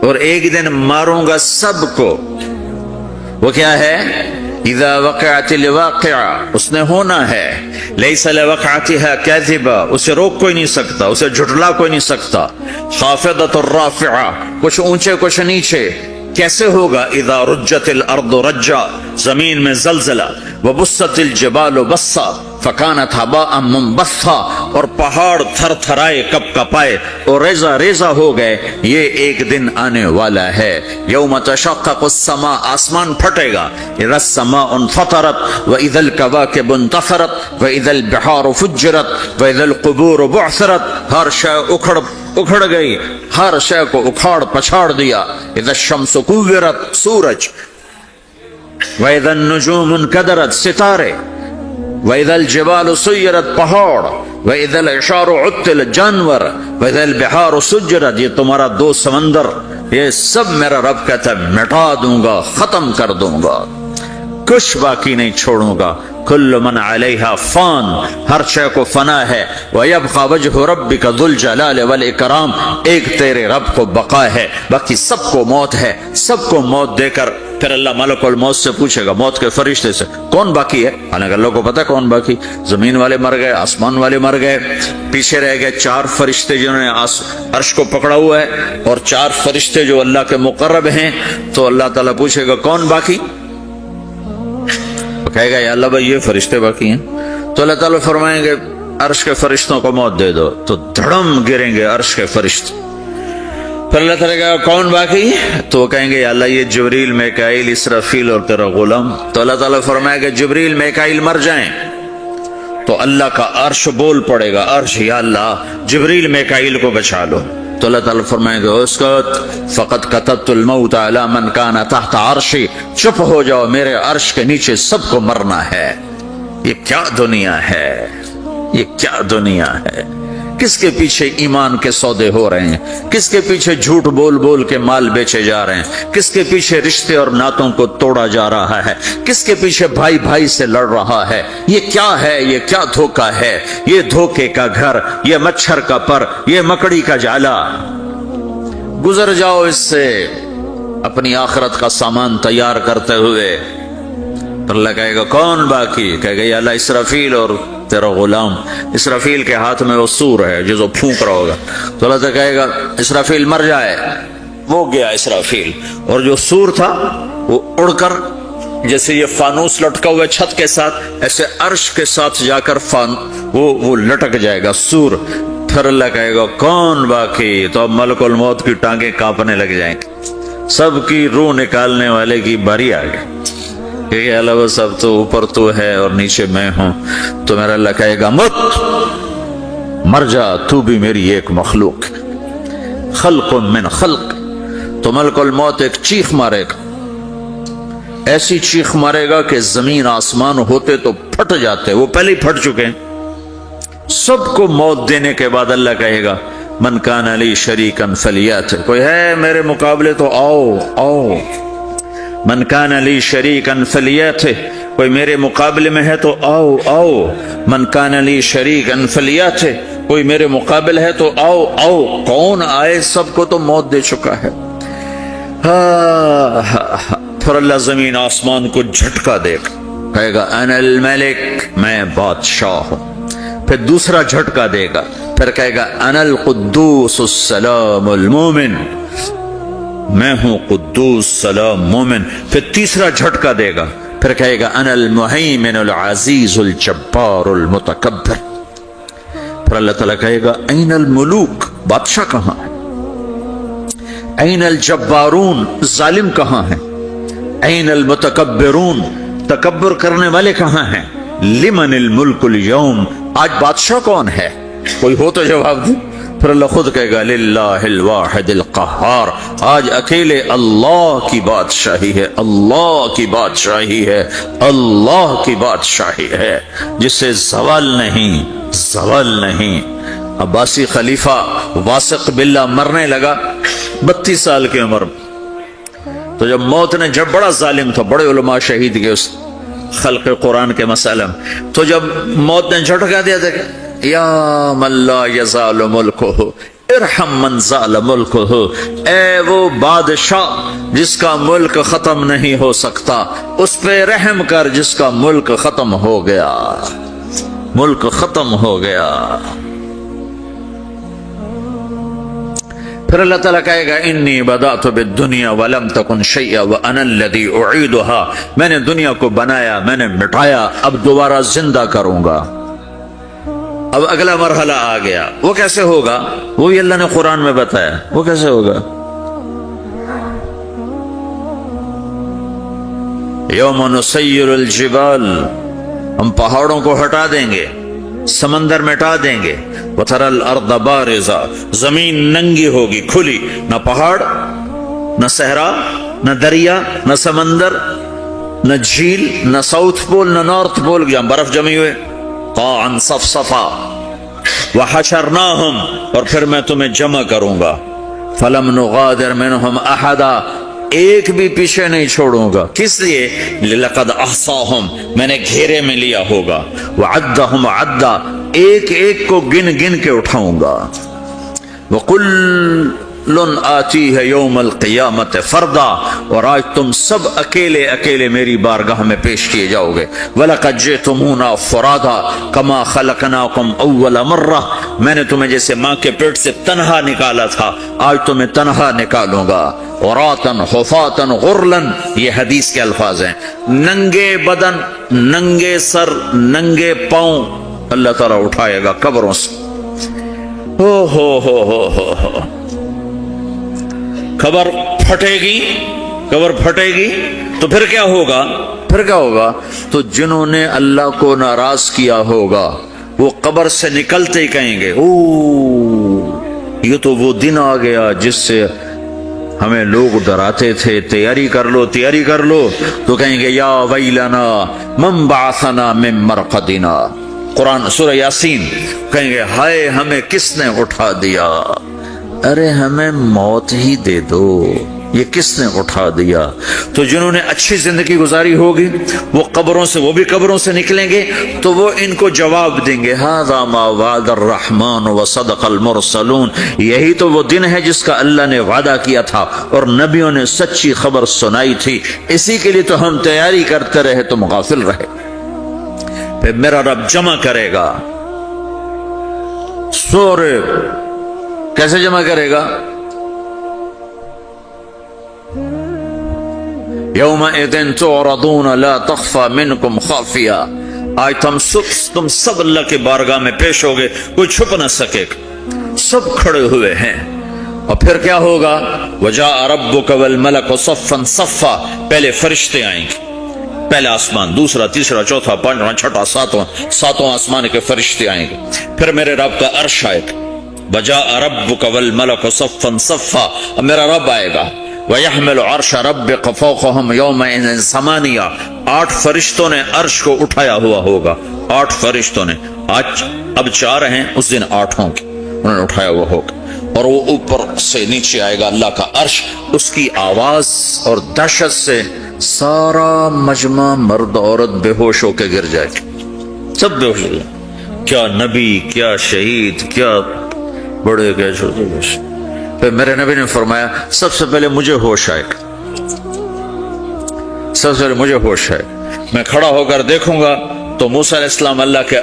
اور ایک دن ماروں گا سب کو. وہ کیا ہے؟ اذا وقعت الواقعہ، اس نے ہونا ہے. لیس لوقعتها کاذبہ، اسے روک کوئی نہیں سکتا، اسے جھٹلا کوئی نہیں سکتا. خافضۃ الرافعہ، کچھ اونچے کچھ نیچے. کیسے ہوگا؟ اذا رجت الارض رجا، زمین میں زلزلہ. وبست الجبال بسا فکانت ہباء منبثا، اور پہاڑ تھر تھرائے کپ کپائے اور ریزہ ریزہ ہو گئے. یہ ایک دن آنے والا ہے. یوم تشقق السماء، آسمان پھٹے گا. اذا السماء انفطرت واذا الكواكب انتثرت واذا البحار فجرت واذا القبور بعثرت، ہر شے اکھڑ گئی، ہر شے کو اکھاڑ پچھاڑ دیا. اذا الشمس كورت، سورج. واذا النجوم انكدرت، ستارے. وَإِذَا الْجِبَالُ سُيِّرَتْ، پہاڑ. وَإِذَا الْعِشَارُ عُطِّلَتْ، جانور. وَإِذَا الْبِحَارُ سُجِّرَتْ، یہ تمہارا دو سمندر، یہ سب میرا رب کہتا ہے مٹا دوں گا، ختم کر دوں گا، کچھ باقی نہیں چھوڑوں گا. كُلُّ مَنْ عَلَيْهَا فان، ہر شے کو فنا ہے. وَيَبْقَى وَجْهُ رَبِّكَ ذُو الْجَلَالِ وَالْإِكْرَامِ، ایک تیرے رب کو بقا ہے، باقی سب کو موت ہے. سب کو موت دے کر پھر اللہ ملک الموت سے پوچھے گا، موت کے فرشتے سے، کون باقی ہے؟ حالانکہ اللہ کو پتا کون باقی. زمین والے مر گئے، آسمان والے مر گئے، پیچھے رہ گئے چار فرشتے جنہوں نے عرش کو پکڑا ہوا ہے، اور چار فرشتے جو اللہ کے مقرب ہیں. تو اللہ تعالیٰ پوچھے گا کون باقی؟ کہے گا یا اللہ بھائی یہ فرشتے باقی ہیں. تو اللہ تعالیٰ فرمائیں گے عرش کے فرشتوں کو موت دے دو. تو دھڑم گریں گے عرش کے فرشتے. پھر اللہ تعالیٰ کہا کون باقی؟ تو وہ کہیں گے یا اللہ یہ جبریل، میکائیل، اسرافیل اور تیرا غلام. تو اللہ تعالیٰ فرمائے گا جبریل میکائیل مر جائیں. تو اللہ کا عرش بول پڑے گا، عرش یا اللہ جبریل میکائیل کو بچا لو. تو اللہ تعالیٰ فرمائے گا اسکت فقط کتبت الموت علی من کان تحت عرشی، چپ ہو جاؤ، میرے عرش کے نیچے سب کو مرنا ہے. یہ کیا دنیا ہے، یہ کیا دنیا ہے. کس کے پیچھے ایمان کے سودے ہو رہے ہیں، کس کے پیچھے جھوٹ بول بول کے مال بیچے جا رہے ہیں، کس کے پیچھے رشتے اور ناتوں کو توڑا جا رہا ہے، کس کے پیچھے بھائی بھائی سے لڑ رہا ہے. یہ کیا ہے، یہ کیا دھوکہ ہے، یہ دھوکے کا گھر، یہ مچھر کا پر، یہ مکڑی کا جالا. گزر جاؤ اس سے اپنی آخرت کا سامان تیار کرتے ہوئے. پر اللہ کہے گا کون باقی؟ کہے گا یا اللہ اسرافیل اور تیرا غلام. اسرافیل کے ہاتھ میں وہ سور ہے جو پھونک رہا ہوگا. تو اللہ تعالیٰ کہے گا اسرافیل مر جائے. وہ گیا اسرافیل، اور جو سور تھا وہ اڑ کر جیسے یہ فانوس لٹکا ہوا چھت کے ساتھ، ایسے عرش کے ساتھ جا کر وہ لٹک جائے گا سور. پھر اللہ کہے گا کون باقی؟ تو اب ملک الموت کی ٹانگیں کانپنے لگ جائیں گے، سب کی روح نکالنے والے کی باری آ گئی. کہ اللہ وہ سب تو اوپر تو ہے اور نیچے میں ہوں. تو میرا اللہ کہے گا مت، مر جا، تو بھی میری ایک مخلوق، خلق من خلق. تو ملک الموت ایک چیخ مارے گا، ایسی چیخ مارے گا کہ زمین آسمان ہوتے تو پھٹ جاتے، وہ پہلے ہی پھٹ چکے ہیں. سب کو موت دینے کے بعد اللہ کہے گا من کان لی شریکا فلیات، کوئی ہے میرے مقابلے تو آؤ آؤ. من کان لی شریکا فلیاتہ، کوئی میرے مقابلے میں ہے تو آؤ آؤ. من کان لی شریکا فلیاتہ، کوئی میرے مقابل ہے تو آؤ آؤ. کون آئے؟ سب کو تو موت دے چکا ہے. پھر اللہ زمین آسمان کو جھٹکا دے گا، کہے گا انا الملک، میں بادشاہ ہوں. پھر دوسرا جھٹکا دے گا، پھر کہے گا انا القدوس السلام المومن، میں ہوں قدوس سلام مومن. پھر تیسرا جھٹکا دے گا، پھر کہے گا انا المہیمن العزیز الجبار المتکبر. پھر اللہ تعالیٰ کہے گا این الملوک، بادشاہ کہاں ہے؟ این الجبارون، ظالم کہاں ہیں؟ این المتکبرون، تکبر کرنے والے کہاں ہیں؟ لمن الملک اليوم، آج بادشاہ کون ہے؟ کوئی ہو تو جواب دے. پھر اللہ خود کہے گا للہ الواحد القہار، آج اکیلے اللہ کی بادشاہی ہے، اللہ کی بادشاہی ہے، اللہ کی بادشاہی ہے، جس سے زوال نہیں، زوال نہیں. عباسی خلیفہ واثق باللہ مرنے لگا 32 سال کی عمر. تو جب موت نے، جب بڑا ظالم تھا، بڑے علماء شہید گئے اس خلق قرآن کے مسئلہ میں، تو جب موت نے جھٹکا دیا تھا یا من لا یزال ملکہ ارحم من زال ملک ہو، اے وہ بادشاہ جس کا ملک ختم نہیں ہو سکتا، اس پہ رحم کر جس کا ملک ختم ہو گیا، ملک ختم ہو گیا۔ پھر اللہ تعالیٰ کہے گا انی بدأت بالدنیا ولم تکن شیئا وانا الذی اعیدها، میں نے دنیا کو بنایا، میں نے مٹایا، اب دوبارہ زندہ کروں گا۔ اب اگلا مرحلہ آ گیا، وہ کیسے ہوگا؟ وہی اللہ نے قرآن میں بتایا، وہ کیسے ہوگا؟ یوم نسیر الجبال، ہم پہاڑوں کو ہٹا دیں گے، سمندر مٹا دیں گے، وتری الارض بارزہ، زمین ننگی ہوگی، کھلی، نہ پہاڑ، نہ صحرا، نہ دریا، نہ سمندر، نہ جھیل، نہ ساؤتھ پول، نہ نارتھ پول جہاں برف جمی ہوئے، قاعا صفصفا، وحشرناہم، اور پھر میں تمہیں جمع کروں گا، فلم نغادر منہم احدا، ایک بھی پیچھے نہیں چھوڑوں گا، کس لیے؟ لقد احصاہم، میں نے گھیرے میں لیا ہوگا، وعدہم عدا، ایک ایک کو گن گن کے اٹھاؤں گا، وکل آتیہ یوم القیامت فردا، اور آج تم سب اکیلے اکیلے میری بارگاہ میں پیش کیے جاؤ گے، وَلَقَدْ جِئْتُمُونَا فُرَادًا كَمَا خَلَقْنَاكُمْ أَوَّلَ مَرَّةٍ، میں نے تمہیں جیسے ماں کے پیٹ سے تنہا نکالا تھا، آج تمہیں تنہا نکالوں گا، عُرَاةً حُفَاةً غُرْلًا، یہ حدیث کے الفاظ ہیں، ننگے بدن، ننگے سر، ننگے پاؤں اللہ تعالیٰ اٹھائے گا قبروں سے۔ ہو قبر پھٹے گی، قبر پھٹے گی تو پھر کیا ہوگا؟ پھر کیا ہوگا؟ تو جنہوں نے اللہ کو ناراض کیا ہوگا وہ قبر سے نکلتے ہی کہیں گے او یہ تو وہ دن آ گیا جس سے ہمیں لوگ ڈراتے تھے، تیاری کر لو تیاری کر لو، تو کہیں گے یا ویلنا من بعثنا من مرقدنا، قرآن سورہ یاسین، کہیں گے ہائے ہمیں کس نے اٹھا دیا، ارے ہمیں موت ہی دے دو، یہ کس نے اٹھا دیا؟ تو جنہوں نے اچھی زندگی گزاری ہوگی وہ قبروں سے، وہ بھی قبروں سے نکلیں گے تو وہ ان کو جواب دیں گے ھذا ما وعد الرحمن وصدق المرسلون، یہی تو وہ دن ہے جس کا اللہ نے وعدہ کیا تھا اور نبیوں نے سچی خبر سنائی تھی، اسی کے لیے تو ہم تیاری کرتے رہے، تم غافل رہے۔ پھر میرا رب جمع کرے گا، سورے کیسے جمع کرے گا؟ یومئذ تعرضون لا تخفى منکم خافیہ، آج تم سب اللہ کے بارگاہ میں پیش ہوگے، کوئی چھپ نہ سکے، سب کھڑے ہوئے ہیں، اور پھر کیا ہوگا؟ وجاء ربک والملک صفا صفا، پہلے فرشتے آئیں گے، پہلا آسمان، دوسرا، تیسرا، چوتھا، پانچواں، چھٹا، ساتواں آسمان کے فرشتے آئیں گے، پھر میرے رب کا عرش آئے گا، وجاء ربک والملک صفا صفا، اب میرا رب آئے گا، وَيَحْمِلُ عَرْشَ رَبِّكَ فَوْقَهُمْ يَوْمَئِذٍ ثَمَانِيَةٌ، 8 فرشتوں نے عرش کو اٹھایا ہوا ہوگا، 8 فرشتوں نے، آج اب 4 ہیں، اس دن 8 ہوں گے، انہوں نے اٹھایا ہوا ہوگا، اور وہ اوپر سے نیچے آئے گا اللہ کا عرش، اس کی آواز اور دہشت سے سارا مجمع مرد عورت بے ہوش ہو کے گر جائے گا، سب بے ہوش ہو جائے، کیا نبی، کیا شہید، کیا بڑے، کیا چھوٹے۔ پھر میرے نبی نے فرمایا سب سے پہلے مجھے ہوش آئے گا، سب سے پہلے مجھے ہوش آئے گا، میں کھڑا ہو کر دیکھوں گا تو موسیٰ علیہ السلام اللہ کے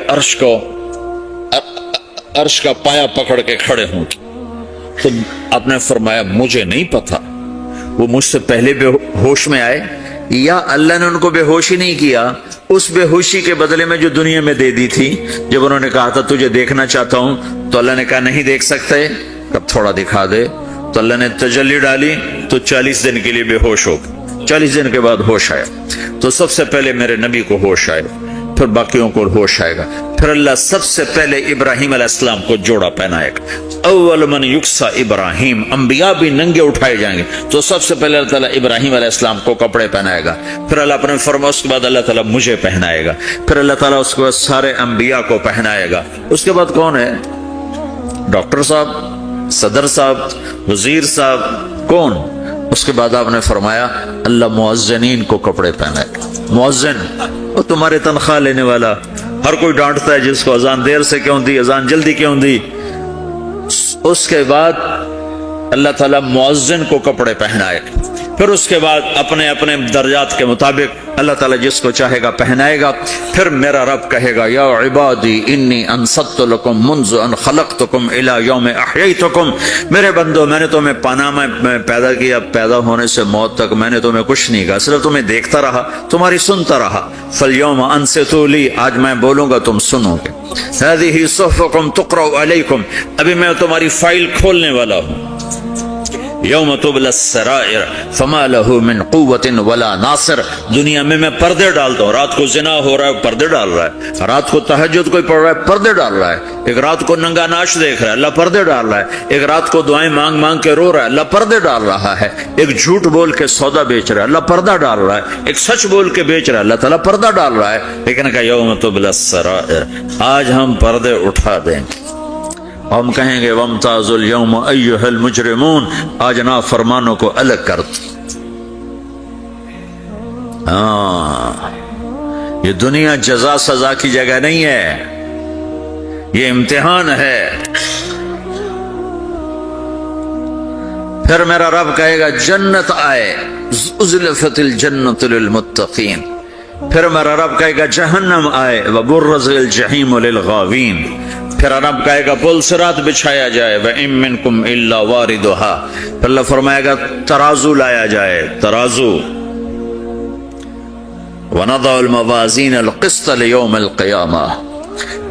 عرش کا پایا پکڑ کے کھڑے ہوں گے، تو آپ نے فرمایا مجھے نہیں پتا وہ مجھ سے پہلے بے ہوش میں آئے یا اللہ نے ان کو بے ہوش ہی نہیں کیا، اس بے ہوشی کے بدلے میں جو دنیا میں دے دی تھی، جب انہوں نے کہا تھا تجھے دیکھنا چاہتا ہوں تو اللہ نے کہا نہیں دیکھ سکتے، کب تھوڑا دکھا دے، تو اللہ نے تجلی ڈالی تو 40 دن کے لیے بے ہوش ہو گئے، 40 دن کے بعد ہوش آیا، تو سب سے پہلے میرے نبی کو ہوش آئے، پھر باقیوں کو ہوش آئے گا، پھر اللہ سب سے پہلے ابراہیم علیہ السلام کو جوڑا پہنائے گا، اول من یکسا ابراہیم، انبیاء بھی ننگے اٹھائے جائیں گے، تو سب سے پہلے اللہ تعالیٰ ابراہیم علیہ السلام کو کپڑے پہنائے گا، پھر اللہ اپنے فرما، اس کے بعد اللہ تعالیٰ مجھے پہنائے گا، پھر اللہ تعالیٰ اس کے بعد سارے انبیاء کو پہنائے گا، اس کے بعد کون ہے؟ ڈاکٹر صاحب، صدر صاحب، وزیر صاحب، کون؟ اس کے بعد آپ نے فرمایا اللہ مؤذنین کو کپڑے پہنائے گا، مؤذن وہ تمہارے تنخواہ لینے والا، ہر کوئی ڈانٹتا ہے جس کو اذان دیر سے کیوں دی، اذان جلدی کیوں دی، اس کے بعد اللہ تعالیٰ مؤذن کو کپڑے پہنائے، پھر اس کے بعد اپنے اپنے درجات کے مطابق اللہ تعالیٰ جس کو چاہے گا پہنائے گا. پھر میرا رب کہے گا یا عبادی انی انصت لکم منذ ان خلقتکم الی یوم احییتکم، میرے بندو میں نے تمہیں پاناما میں پیدا کیا، پیدا ہونے سے موت تک میں نے تمہیں کچھ نہیں کہا، صرف تمہیں دیکھتا رہا، تمہاری سنتا رہا. فالیوم انصتوا لی، آج میں بولوں گا تم سنو گے. ہذہ صحفکم تقرأ علیکم، ابھی میں تمہاری فائل کھولنے والا ہوں. یوم تبلی السرائر فما لہ من قوت ولا ناصر، دنیا میں پردے ڈالتا ہوں. رات کو زنا ہو رہا ہے پردے ڈال رہا ہے، رات کو تہجد کوئی پڑھ رہا ہے پردے ڈال رہا ہے، ایک رات کو ننگا ناچ دیکھ رہا ہے اللہ پردے ڈال رہا ہے، ایک رات کو دعائیں مانگ مانگ کے رو رہا ہے اللہ پردے ڈال رہا ہے، ایک جھوٹ بول کے سودا بیچ رہا ہے اللہ پردہ ڈال رہا ہے، ایک سچ بول کے بیچ رہا ہے اللہ تعالیٰ پردہ ڈال رہا ہے. لیکن کہ یوم تبلی السرائر، آج ہم پردے اٹھا دیں گے، ہم کہیں گے وامتازوا اليوم ایھا المجرمون، آج نافرمانوں کو الگ کر دو. یہ دنیا جزا سزا کی جگہ نہیں ہے، یہ امتحان ہے. پھر میرا رب کہے گا جنت آئے، ازلفت الجنت للمتقین. پھر میرا رب کہے گا جہنم آئے، وبرز الجحیم للغاوین. پھر رب کہے گا پل صراط بچھایا جائے، وَإِن مِّنكُمْ إِلَّا وَارِدُهَا. پھر اللہ فرمائے گا ترازو لایا جائے، ترازو. وَنَضَعُ الْمَوَازِينَ الْقِسْطَ لِيَوْمِ الْقِيَامَةِ.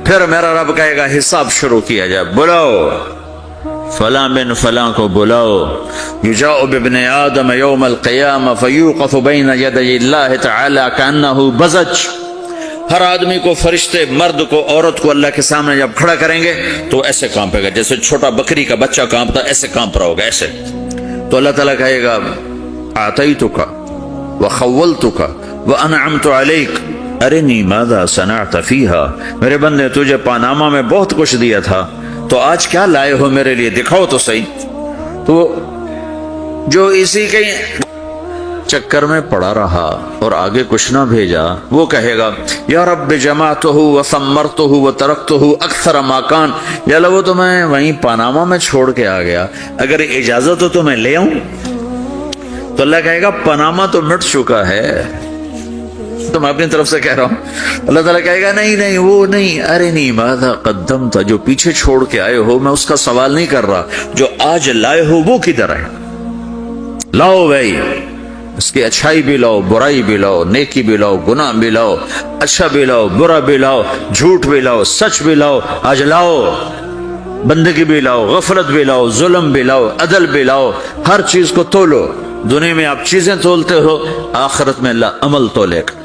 پھر میرا رب کہے گا حساب شروع کیا جائے، بلاؤ فلاں بن فلاں کو بلاؤ. یجاء بابن آدم یوم القیامہ فیوقف بین یدی اللہ تعالی کأنہ بزج. ہر آدمی کو، فرشتے مرد کو عورت کو اللہ کے سامنے جب کھڑا کریں گے تو ایسے کانپے گا جیسے چھوٹا بکری کا بچہ کانپتا، ایسے کانپ رہا ہوگا ایسے. تو اللہ تعالیٰ کہے گا اعطیتک وخولتک وانعمت علیک ارنی ماذا صنعت فیہا. میرے بندے تجھے پاناما میں بہت کچھ دیا تھا، تو آج کیا لائے ہو میرے لیے، دکھاؤ تو صحیح. تو جو اسی کے چکر میں پڑا رہا اور آگے کچھ نہ بھیجا، وہ کہے گا یا رب جمعتہ وثمرتہ وترکتہ اکثر ما کان. یا اللہ وہ تو میں وہیں پاناما میں چھوڑ کے آ گیا، اگر اجازت ہو تو میں لے آؤں. تو اللہ کہے گا پاناما تو مٹ چکا ہے، تو میں اپنی طرف سے کہہ رہا ہوں. اللہ تعالیٰ کہے گا نہیں نہیں وہ نہیں، ارنی ماذا قدمت، جو پیچھے چھوڑ کے آئے ہو میں اس کا سوال نہیں کر رہا، جو آج لائے ہو وہ کدھر ہے. لاؤ بھائی، اس کی اچھائی بھی لاؤ، برائی بھی لاؤ، نیکی بھی لاؤ، گناہ بھی لاؤ، اچھا بھی لاؤ، برا بھی لاؤ، جھوٹ بھی لاؤ، سچ بھی لاؤ. آج لاؤ، بندگی بھی لاؤ، غفلت بھی لاؤ، ظلم بھی لاؤ، عدل بھی لاؤ، ہر چیز کو تولو. دنیا میں آپ چیزیں تولتے ہو، آخرت میں اللہ عمل تولے گا.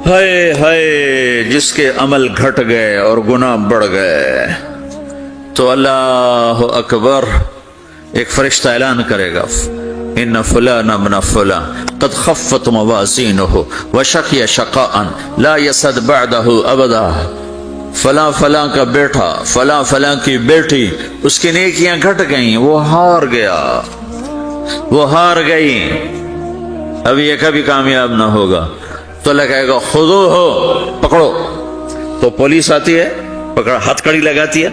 ہائے ہائے جس کے عمل گھٹ گئے اور گناہ بڑھ گئے. تو اللہ اکبر، ایک فرشتہ اعلان کرے گا ان فلان ابن فلان قد خفت موازینہ وشقی شقاء لا یسد بعدہ ابدا. فلاں فلاں کا بیٹا، فلاں فلاں کی بیٹی، اس کی نیکیاں گھٹ گئیں، وہ ہار گیا، وہ ہار گئی، اب یہ کبھی کامیاب نہ ہوگا. تو اللہ کہے گا خودو ہو، پکڑو. تو پولیس آتی ہے، پکڑا، ہتھ کڑی لگاتی ہے.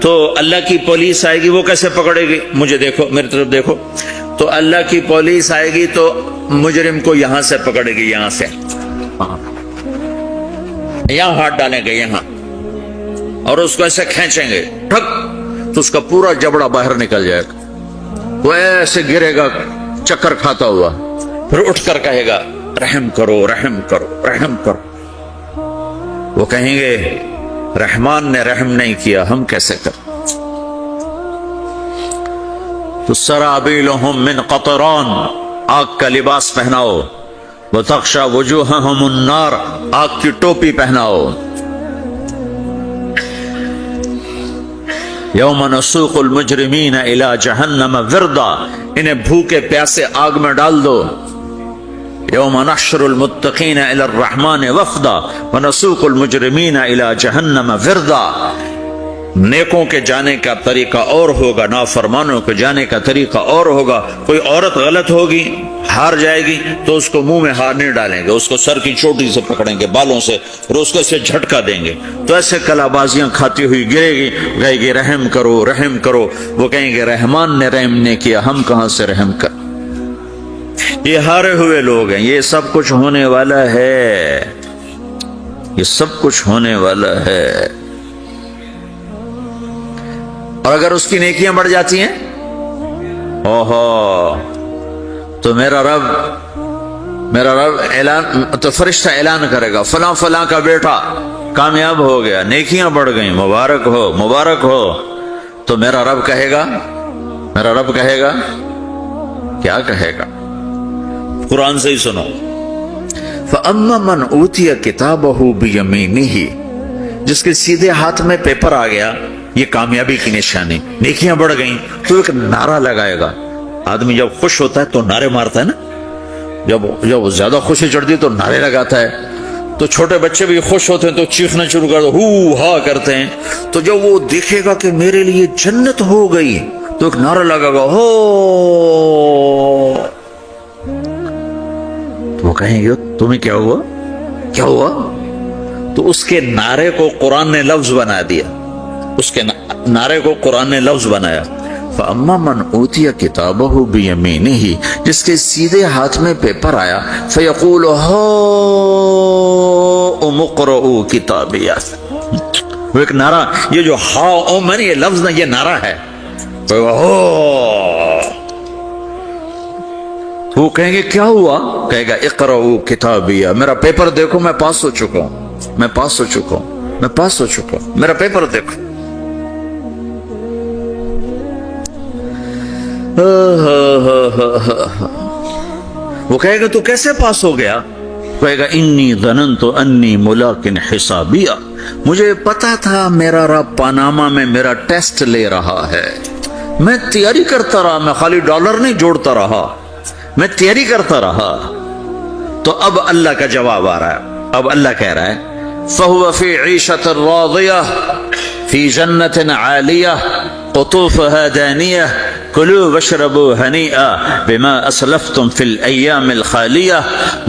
تو اللہ کی پولیس آئے گی، وہ کیسے پکڑے گی؟ مجھے دیکھو، میری طرف دیکھو. تو اللہ کی پولیس آئے گی تو مجرم کو یہاں سے پکڑے گی، یہاں سے، یہاں ہاتھ ڈالیں گے یہاں، اور اس کو ایسے کھینچیں گے ٹھک، تو اس کا پورا جبڑا باہر نکل جائے گا. وہ ایسے گرے گا چکر کھاتا ہوا، پھر اٹھ کر کہے گا رحم کرو، رحم کرو، رحم کرو. وہ کہیں گے رحمان نے رحم نہیں کیا، ہم کیسے کریں؟ تو سرابیلہم من قطران، آگ کا لباس پہناؤ. وتغشا وجوہہم النار، آگ کی ٹوپی پہناؤ. یوم نسوق المجرمین الی جہنم وردا، انہیں بھوکے پیاسے آگ میں ڈال دو. یوم نحشر المتقین الی الرحمن وفدا ونسوق المجرمین الی جہنم وردا. نیکوں کے جانے کا طریقہ اور ہوگا، نافرمانوں کے جانے کا طریقہ اور ہوگا. کوئی عورت غلط ہوگی ہار جائے گی تو اس کو منہ میں ہار نہیں ڈالیں گے، اس کو سر کی چوٹی سے پکڑیں گے، بالوں سے، اور اس کو اسے جھٹکا دیں گے تو ایسے کلا بازیاں کھاتی ہوئی گرے گی، کہے گی رحم کرو رحم کرو، وہ کہیں گے رحمان نے رحم نہیں کیا، ہم کہاں سے رحم کر۔ یہ ہارے ہوئے لوگ ہیں، یہ سب کچھ ہونے والا ہے، یہ سب کچھ ہونے والا ہے۔ اور اگر اس کی نیکیاں بڑھ جاتی ہیں، اوہو، تو میرا رب اعلان، تو فرشتہ اعلان کرے گا فلاں فلاں کا بیٹا کامیاب ہو گیا، نیکیاں بڑھ گئیں، مبارک ہو مبارک ہو۔ تو میرا رب کہے گا کیا کہے گا؟ قرآن سے ہی سنو، فَأَمَّا مَنْ أُوتِيَ كِتَابَهُ بِيَمِينِهِ، جس کے سیدھے ہاتھ میں پیپر آ گیا، یہ کامیابی کی نشانی، نیکیاں بڑھ گئیں، تو ایک نعرہ لگائے گا۔ آدمی جب خوش ہوتا ہے تو نعرے مارتا ہے نا، جب زیادہ خوشی چڑھتی ہے تو نعرے لگاتا ہے، تو چھوٹے بچے بھی خوش ہوتے ہیں تو چیخنا شروع کر دو، ہو ہا کرتے ہیں۔ تو جب وہ دیکھے گا کہ میرے لیے جنت ہو گئی تو ایک نعرہ لگا گا، ہو، تو وہ کہیں گے تمہیں کیا ہوا؟ تو اس کے نعرے کو قرآن نے لفظ بنا دیا، اس کے نعرے کو قرآن نے لفظ بنایا، فَأَمَّا مَنْ أُوتِيَ كِتَابَهُ بِيَمِينِهِ، جس کے سیدھے ہاتھ میں پیپر آیا، فَيَقُولُ هَاؤْمُ اقْرَءُوا كِتَابِيَهْ، وہ ایک نعرہ، یہ جو ہاؤم ہے نا، یہ لفظ نہ، یہ نعرہ ہے، تو وہ کہیں گے کیا ہوا؟ کہے گا اقرؤوا کتابیہ، میرا پیپر دیکھو، میں پاس ہو چکا ہوں، میرا پیپر دیکھو۔ وہ کہے گا تو کیسے پاس ہو گیا؟ کہے گا انی ظننت انی ملاق حسابیہ، مجھے پتا تھا میرا رب پاناما میں میرا ٹیسٹ لے رہا ہے، میں تیاری کرتا رہا، میں خالی ڈالر نہیں جوڑتا رہا، میں تیاری کرتا رہا۔ تو اب اللہ کا جواب آ رہا ہے، اب اللہ کہہ رہا ہے فَهُوَ فِي عِيشَةٍ رَاضِيَةٍ فِي جَنَّةٍ عَالِيَةٍ قُطُوفُهَا دَانِيَةٌ كُلُوا وَاشْرَبُوا هَنِيئًا بِمَا أَسْلَفْتُمْ فِي الْأَيَّامِ الْخَالِيَةِ،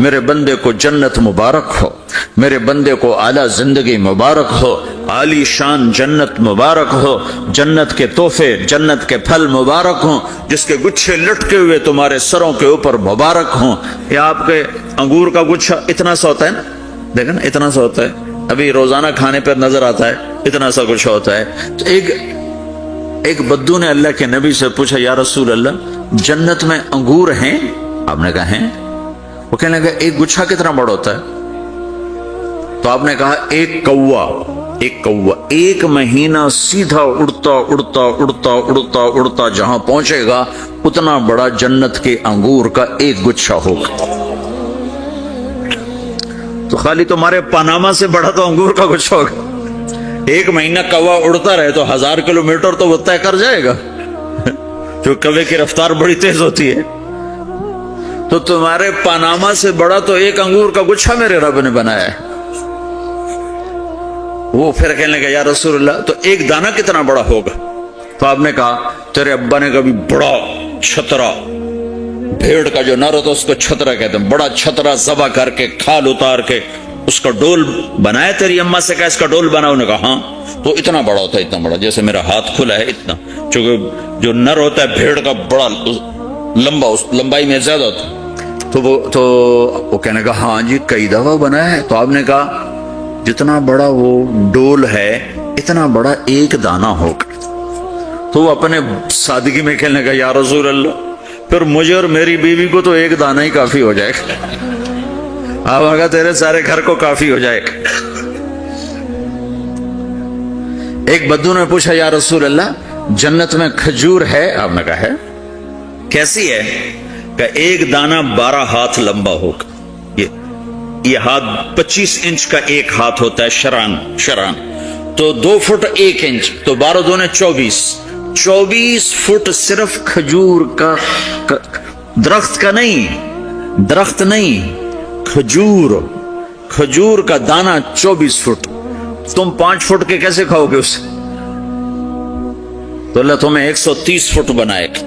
میرے بندے کو جنت مبارک ہو، میرے بندے کو اعلیٰ زندگی مبارک ہو، عالی شان جنت مبارک ہو، جنت کے تحفے، جنت کے پھل مبارک ہوں، جس کے گچھے لٹکے ہوئے تمہارے سروں کے اوپر مبارک ہوں۔ یہ آپ کے انگور کا گچھا اتنا سا ہوتا ہے نا، دیکھیں نا اتنا سا ہوتا ہے، ابھی روزانہ کھانے پر نظر آتا ہے، اتنا سا گچھا ہوتا ہے۔ تو ایک بدو نے اللہ کے نبی سے پوچھا، یا رسول اللہ جنت میں انگور ہیں؟ آپ نے کہا ہیں۔ وہ کہنے لگا ایک گچھا کتنا بڑا ہوتا ہے؟ تو آپ نے کہا ایک کوا ایک مہینہ سیدھا اڑتا اڑتا اڑتا اڑتا اڑتا جہاں پہنچے گا اتنا بڑا جنت کے انگور کا ایک گچھا ہوگا۔ تو خالی تمہارے پاناما سے بڑا تو انگور کا گچھا ہوگا۔ ایک مہینہ کوا اڑتا رہے تو 1000 کلومیٹر تو وہ طے کر جائے گا، جو کوے کی رفتار بڑی تیز ہوتی ہے۔ تو تمہارے پاناما سے بڑا تو ایک انگور کا گچھا میرے رب نے بنایا ہے۔ وہ پھر کہنے لگا یا رسول اللہ تو ایک دانہ کتنا بڑا ہوگا؟ تو آپ نے کہا تیرے ابا نے کبھی بڑا چھترا، بھیڑ کا جو نر ہوتا اس کو چھترا کہتے ہیں، بڑا چھترا ذبح کر کے کھال اتار کے اس کا ڈول بنایا؟ تیری اماں سے کہا اس کا ڈول بناؤ؟ نے کہا ہاں۔ تو اتنا بڑا ہوتا ہے، اتنا بڑا جیسے میرا ہاتھ کھلا ہے اتنا، چونکہ جو نر ہوتا ہے بھیڑ کا بڑا لمبا، اس لمبائی میں زیادہ ہوتا ہے۔ تو وہ کہنے کا ہاں جی کئی دفعہ بنا ہے۔ تو آپ نے کہا جتنا بڑا وہ ڈول ہے اتنا بڑا ایک دانہ ہوگا۔ تو وہ اپنے سادگی میں کہنے کا یا رسول اللہ پھر مجھے اور میری بیوی کو تو ایک دانہ ہی کافی ہو جائے گا، آپ آگا تیرے سارے گھر کو کافی ہو جائے گا۔ ایک بدو نے پوچھا یا رسول اللہ جنت میں کھجور ہے؟ آپ نے کہا ہے۔ کیسی ہے؟ کہ ایک دانہ 12 ہاتھ لمبا ہوگا، یہ ہاتھ 25 انچ کا ایک ہاتھ ہوتا ہے، شران تو 2 فٹ 1 انچ، تو 12 دونے 24 فٹ صرف کھجور کا، درخت کا نہیں، درخت نہیں، کھجور کا دانہ 24 فٹ۔ تم 5 فٹ کے کیسے کھاؤ گے اسے؟ تو اللہ تمہیں 130 فٹ بنائے گا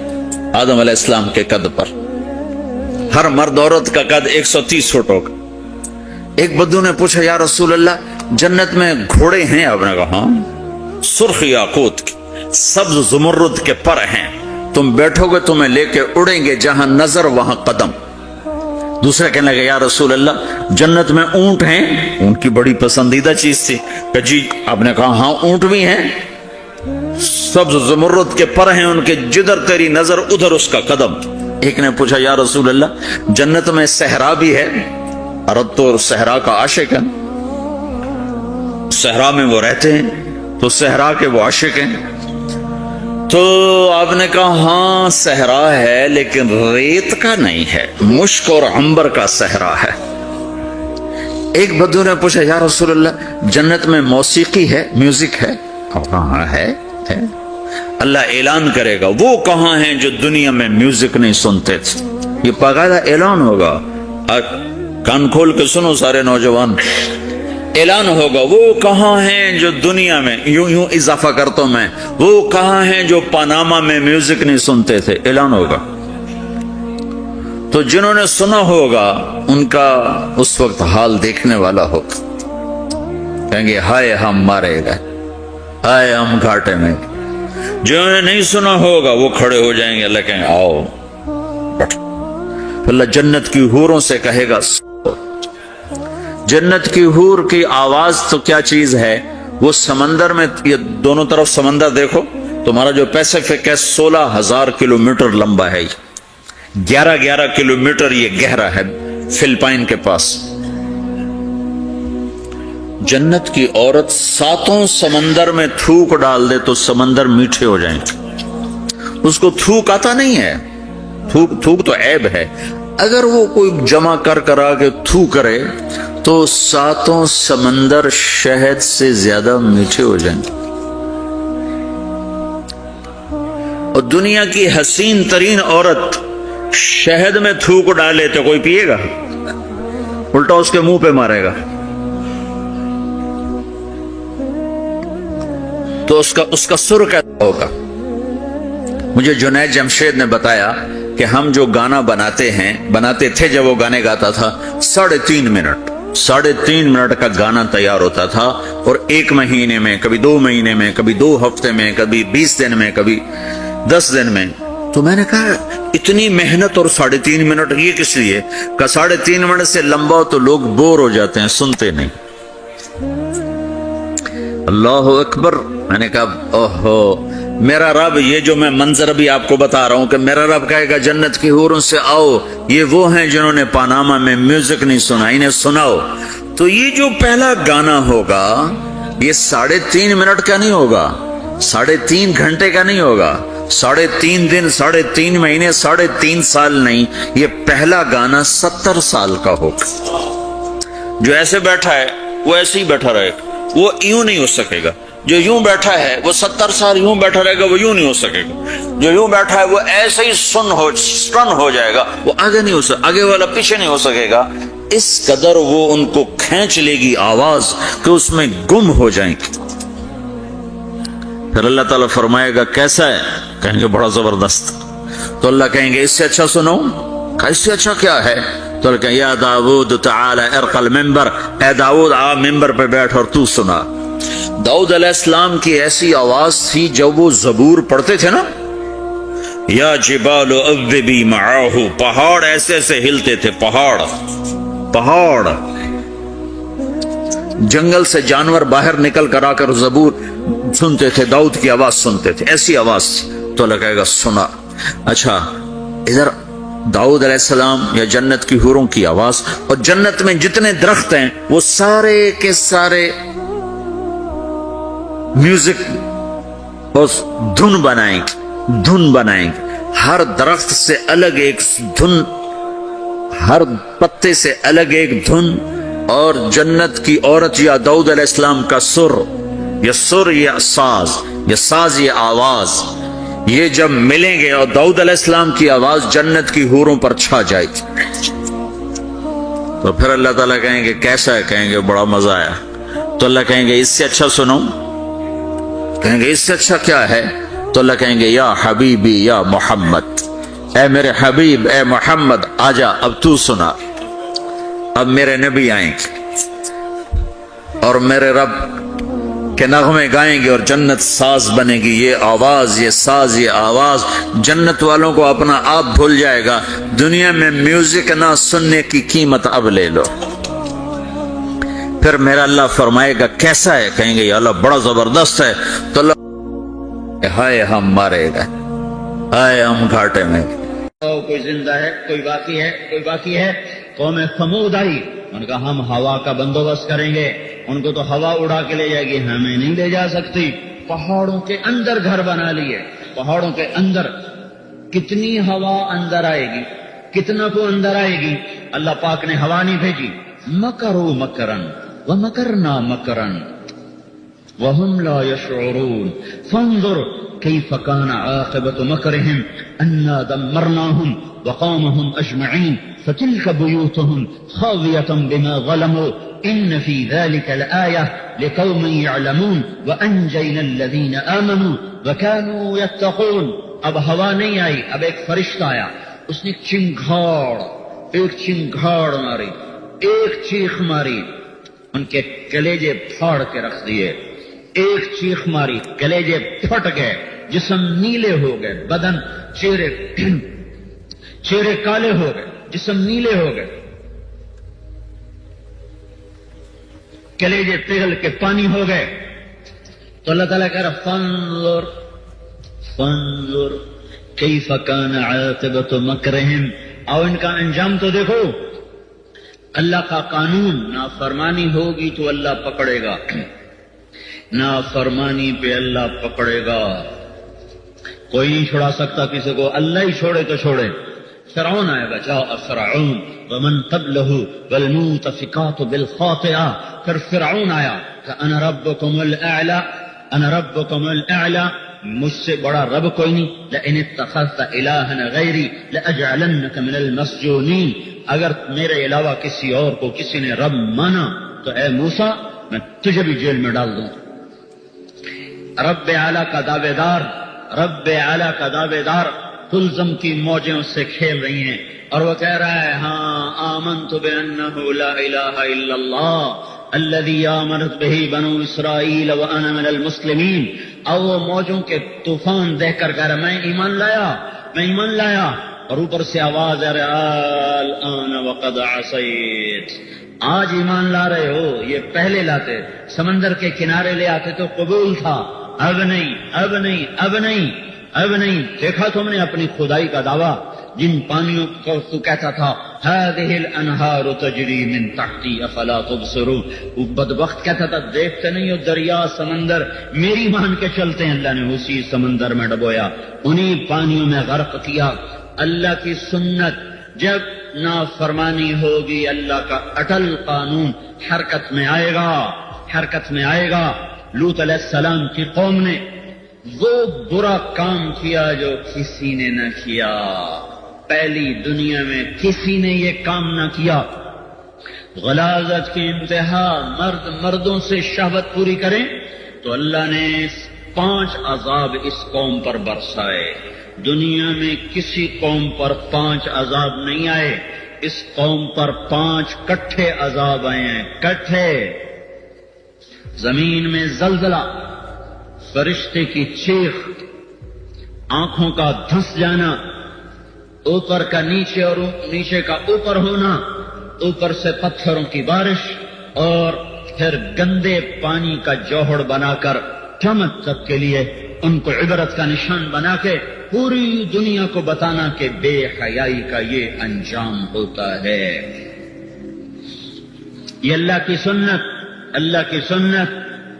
آدم علیہ السلام کے قد پر۔ ہر مرد عورت کا قد 130 فٹ ہوگا۔ ایک بدو نے پوچھا یا رسول اللہ جنت میں گھوڑے ہیں؟ آپ نے کہا ہاں، سرخ یاقوت کے، سبز زمرد کے پر ہیں، تم بیٹھو گے تمہیں لے کے اڑیں گے، جہاں نظر وہاں قدم۔ دوسرا کہنے لگا یا رسول اللہ جنت میں اونٹ ہیں؟ ان کی بڑی پسندیدہ چیز تھی کہ جی، آپ نے کہا ہاں اونٹ بھی ہیں، سبز زمرد کے پر ہیں ان کے، جدھر تیری نظر ادھر اس کا قدم۔ ایک نے پوچھا یا رسول اللہ جنت میں صحرا بھی ہے؟ عرب تو صحرا کا عاشق ہے، صحرا میں وہ رہتے ہیں تو صحرا کے وہ عاشق ہیں۔ تو آپ نے کہا ہاں صحرا ہے لیکن ریت کا نہیں ہے، مشک اور عنبر کا صحرا ہے۔ ایک بدو نے پوچھا یا رسول اللہ جنت میں موسیقی ہے، میوزک ہے؟ کہاں ہے؟ اللہ اعلان کرے گا وہ کہاں ہیں جو دنیا میں میوزک نہیں سنتے تھے، یہ باقاعدہ اعلان ہوگا، کان کھول کے سنو سارے نوجوان، اعلان ہوگا وہ کہاں ہیں جو دنیا میں، یوں اضافہ کرتا ہوں میں، وہ کہاں ہیں جو پاناما میں میوزک نہیں سنتے تھے، اعلان ہوگا۔ تو جنہوں نے سنا ہوگا ان کا اس وقت حال دیکھنے والا ہوگا، کہیں گے ہائے ہم مارے گئے، ہائے ہم گھاٹے میں۔ جنہوں نے نہیں سنا ہوگا وہ کھڑے ہو جائیں گے، اللہ کہیں گے آؤ بیٹھو۔ اللہ جنت کی حوروں سے کہے گا، جنت کی حور کی آواز تو کیا چیز ہے، وہ سمندر میں، یہ دونوں طرف سمندر دیکھو، تمہارا جو پیسیفک ہے 16,000 کلومیٹر لمبا ہے، 11 کلومیٹر یہ گہرا ہے فلپائن کے پاس۔ جنت کی عورت 7 سمندر میں تھوک ڈال دے تو سمندر میٹھے ہو جائیں گے، اس کو تھوک آتا نہیں ہے، تھوک تو عیب ہے، اگر وہ کوئی جمع کر آگے تھو کرے تو 7 سمندر شہد سے زیادہ میٹھے ہو جائیں گے۔ اور دنیا کی حسین ترین عورت شہد میں تھوک ڈالے تو کوئی پیے گا؟ الٹا اس کے منہ پہ مارے گا۔ تو اس کا سر کیسا ہوگا؟ مجھے جنید جمشید نے بتایا کہ ہم جو گانا بناتے تھے جب وہ گانے گاتا تھا 3.5 منٹ کا گانا تیار ہوتا تھا، اور 1 مہینے میں، کبھی 2 مہینے میں، کبھی 2 ہفتے میں، کبھی 20 دن میں، کبھی 10 دن میں۔ تو میں نے کہا اتنی محنت اور 3.5 منٹ یہ کس لیے؟ کہ 3.5 منٹ سے لمبا ہو تو لوگ بور ہو جاتے ہیں، سنتے نہیں۔ اللہ اکبر۔ میں نے کہا اوہو، میرا رب، یہ جو میں منظر بھی آپ کو بتا رہا ہوں کہ میرا رب کہے گا جنت کی حوروں سے آؤ، یہ وہ ہیں جنہوں نے پاناما میں میوزک نہیں سنا، انہیں سناؤ۔ تو یہ جو پہلا گانا ہوگا یہ 3.5 منٹ کا نہیں ہوگا، 3.5 گھنٹے کا نہیں ہوگا، 3.5 دن، 3.5 مہینے، 3.5 سال نہیں، یہ پہلا گانا 70 سال کا ہوگا۔ جو ایسے بیٹھا ہے وہ ایسے ہی بیٹھا رہے گا، وہ یوں نہیں ہو سکے گا۔ جو یوں بیٹھا ہے وہ 70 سال یوں بیٹھا رہے گا، وہ یوں نہیں ہو سکے گا۔ جو یوں بیٹھا ہے وہ ایسے ہی سٹن ہو جائے گا، وہ آگے نہیں ہو سکے، آگے والا پیچھے نہیں ہو سکے گا۔ اس قدر وہ ان کو کھینچ لے گی آواز کہ اس میں گم ہو جائیں گے۔ پھر اللہ تعالیٰ فرمائے گا کیسا ہے؟ کہیں گے بڑا زبردست۔ تو اللہ کہیں گے اس سے اچھا سنو۔ اس سے اچھا کیا ہے؟ تو اللہ کہیں یا داؤد تعالی ارق المنبر، اے داؤد آ ممبر پہ بیٹھ اور تو سنا۔ داؤد علیہ السلام کی ایسی آواز تھی جب وہ زبور پڑھتے تھے نا، یا جبال اوبی معاہ، پہاڑ ایسے ایسے ہلتے تھے، پہاڑ جنگل سے جانور باہر نکل کر آ کر زبور سنتے تھے، داؤد کی آواز سنتے تھے، ایسی آواز تھی۔ تو اللہ کہے گا سنا۔ اچھا ادھر داؤد علیہ السلام یا جنت کی حوروں کی آواز، اور جنت میں جتنے درخت ہیں وہ سارے کے سارے میوزک اور دھن بنائیں گے، ہر درخت سے الگ ایک دھن، ہر پتے سے الگ ایک دھن، اور جنت کی عورت یا داؤد علیہ السلام کا سر یا ساز یہ آواز، یہ جب ملیں گے اور داؤد علیہ السلام کی آواز جنت کی حوروں پر چھا جائے گی، تو پھر اللہ تعالیٰ کہیں گے کیسا ہے؟ کہیں گے بڑا مزہ آیا۔ تو اللہ کہیں گے اس سے اچھا سنو۔ کہیں گے اس سے اچھا کیا ہے؟ تو اللہ کہیں گے یا حبیبی یا محمد، اے میرے حبیب، اے محمد آجا، اب تو سنا، اب میرے نبی آئیں اور میرے رب کے نغمے گائیں گے اور جنت ساز بنے گی. یہ آواز، یہ ساز، یہ آواز جنت والوں کو اپنا آپ بھول جائے گا. دنیا میں میوزک نہ سننے کی قیمت اب لے لو. پھر میرا اللہ فرمائے گا کیسا ہے؟ کہیں گے یا اللہ بڑا زبردست ہے. تو اللہ ہائے ہم مارے گا، ہائے ہم گھاٹے میں. کوئی زندہ ہے، کوئی باقی ہے، کوئی باقی ہے. قوم ثمود آئی، ان کا ہم ہوا کا بندوبست کریں گے. ان کو تو ہوا اڑا کے لے جائے گی، ہمیں نہیں لے جا سکتی. پہاڑوں کے اندر گھر بنا لیے، پہاڑوں کے اندر. کتنی ہوا اندر آئے گی، کتنا کو اندر آئے گی. اللہ پاک نے ہوا نہیں بھیجی. مکروا مکرن ومکرنا مکرن وهم لا يشعرون فانظر كيف كان عاقبة مكرهم أنا دمرناهم وقومهم أجمعين فتلك بيوتهم خاوية بما ظلموا إن في ذلك لآية لقوم يعلمون وأنجينا الذين آمنوا وكانوا يتقون. اب ہوا نہیں آئی، اب ایک فرشتہ آیا، اس نے ایک چنگھاڑ ماری، ایک چیخ ماری، ان کے کلیجے پھاڑ کے رکھ دیے. ایک چیخ ماری، کلیجے پھٹ گئے، جسم نیلے ہو گئے، بدن چہرے کالے ہو گئے، جسم نیلے ہو گئے، کلیجے پگھل کے پانی ہو گئے. تو اللہ تعالیٰ کہہ رہا فانظر کیف کان عاقبۃ مکرہم. اور ان کا انجام تو دیکھو. اللہ کا قانون، نافرمانی ہوگی تو اللہ پکڑے گا، نافرمانی پہ اللہ پکڑے گا. کوئی نہیں چھڑا سکتا کسی کو، اللہ ہی چھوڑے تو چھوڑے. فرعون آئے گا، جاء فرعون ومن قبلہ والمؤتفقات بالخاطئہ. پھر فرعون آیا کہ انا ربکم الاعلی، انا ربکم الاعلی، مجھ سے بڑا رب کوئی نہیں. لئن اتخذت الہا غیری لاجعلنک من المسجونین. اگر میرے علاوہ کسی اور کو کسی نے رب مانا تو اے موسیٰ میں تجھے بھی جیل میں ڈال دوں. رب اعلیٰ کا دعوے دار، رب اعلیٰ کا دعوے دار کلزم کی موجیں اس سے کھیل رہی ہیں اور وہ کہہ رہا ہے ہاں آمنت بأنہ لا الہ الا اللہ الذی آمنت بہ بنو اسرائیل وانا من المسلمین. اور وہ موجوں کے طوفان دیکھ کر کہہ رہا میں ایمان لایا، میں ایمان لایا. اور اوپر سے آواز آ رہا الآن وقد عصیت. آج ایمان لا رہے ہو، یہ پہلے لاتے، سمندر کے کنارے لے آتے تو قبول تھا. اب نہیں، اب نہیں، اب نہیں، اب نہیں. دیکھا تم نے اپنی خدائی کا دعویٰ، جن پانیوں کو تو کہتا تھا هذه الانہار تجری من تحتی افلا تبصرون. وہ بدبخت کہتا تھا دیکھتے نہیں ہو دریا سمندر، میری مان کے چلتے ہیں. اللہ نے اسی سمندر میں ڈبویا، انہی پانیوں میں غرق کیا. اللہ کی سنت، جب نافرمانی ہوگی اللہ کا اٹل قانون حرکت میں آئے گا، حرکت میں آئے گا. لوط علیہ السلام کی قوم نے وہ برا کام کیا جو کسی نے نہ کیا. پہلی دنیا میں کسی نے یہ کام نہ کیا. غلاظت کی انتہا، مرد مردوں سے شہوت پوری کریں تو اللہ نے 5 عذاب اس قوم پر برسائے. دنیا میں کسی قوم پر 5 عذاب نہیں آئے، اس قوم پر 5 کٹھے عذاب آئے ہیں، کٹھے. زمین میں زلزلہ، فرشتے کی چیخ، آنکھوں کا دھنس جانا، اوپر کا نیچے اور نیچے کا اوپر ہونا، اوپر سے پتھروں کی بارش، اور پھر گندے پانی کا جوہر بنا کر قیامت تک کے لیے ان کو عبرت کا نشان بنا کے پوری دنیا کو بتانا کہ بے حیائی کا یہ انجام ہوتا ہے. یہ اللہ کی سنت، اللہ کی سنت.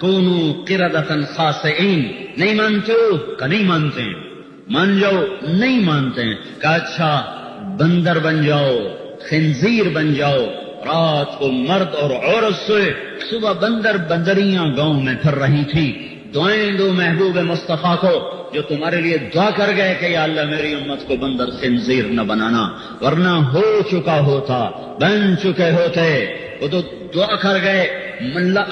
کونوا قردۃ خاسئین. نہیں مانتے ہو کہ نہیں مانتے ہیں، مان جاؤ. نہیں مانتے ہیں کہ اچھا بندر بن جاؤ، خنزیر بن جاؤ. رات کو مرد اور عورت سوئے، صبح بندر بندریاں گاؤں میں پھر رہی تھی. دعائیں دو محبوب مصطفیٰ کو جو تمہارے لیے دعا کر گئے کہ یا اللہ میری امت کو بندر خنزیر نہ بنانا، ورنہ ہو چکا ہوتا، بن چکے ہوتے. وہ تو دعا کر گئے،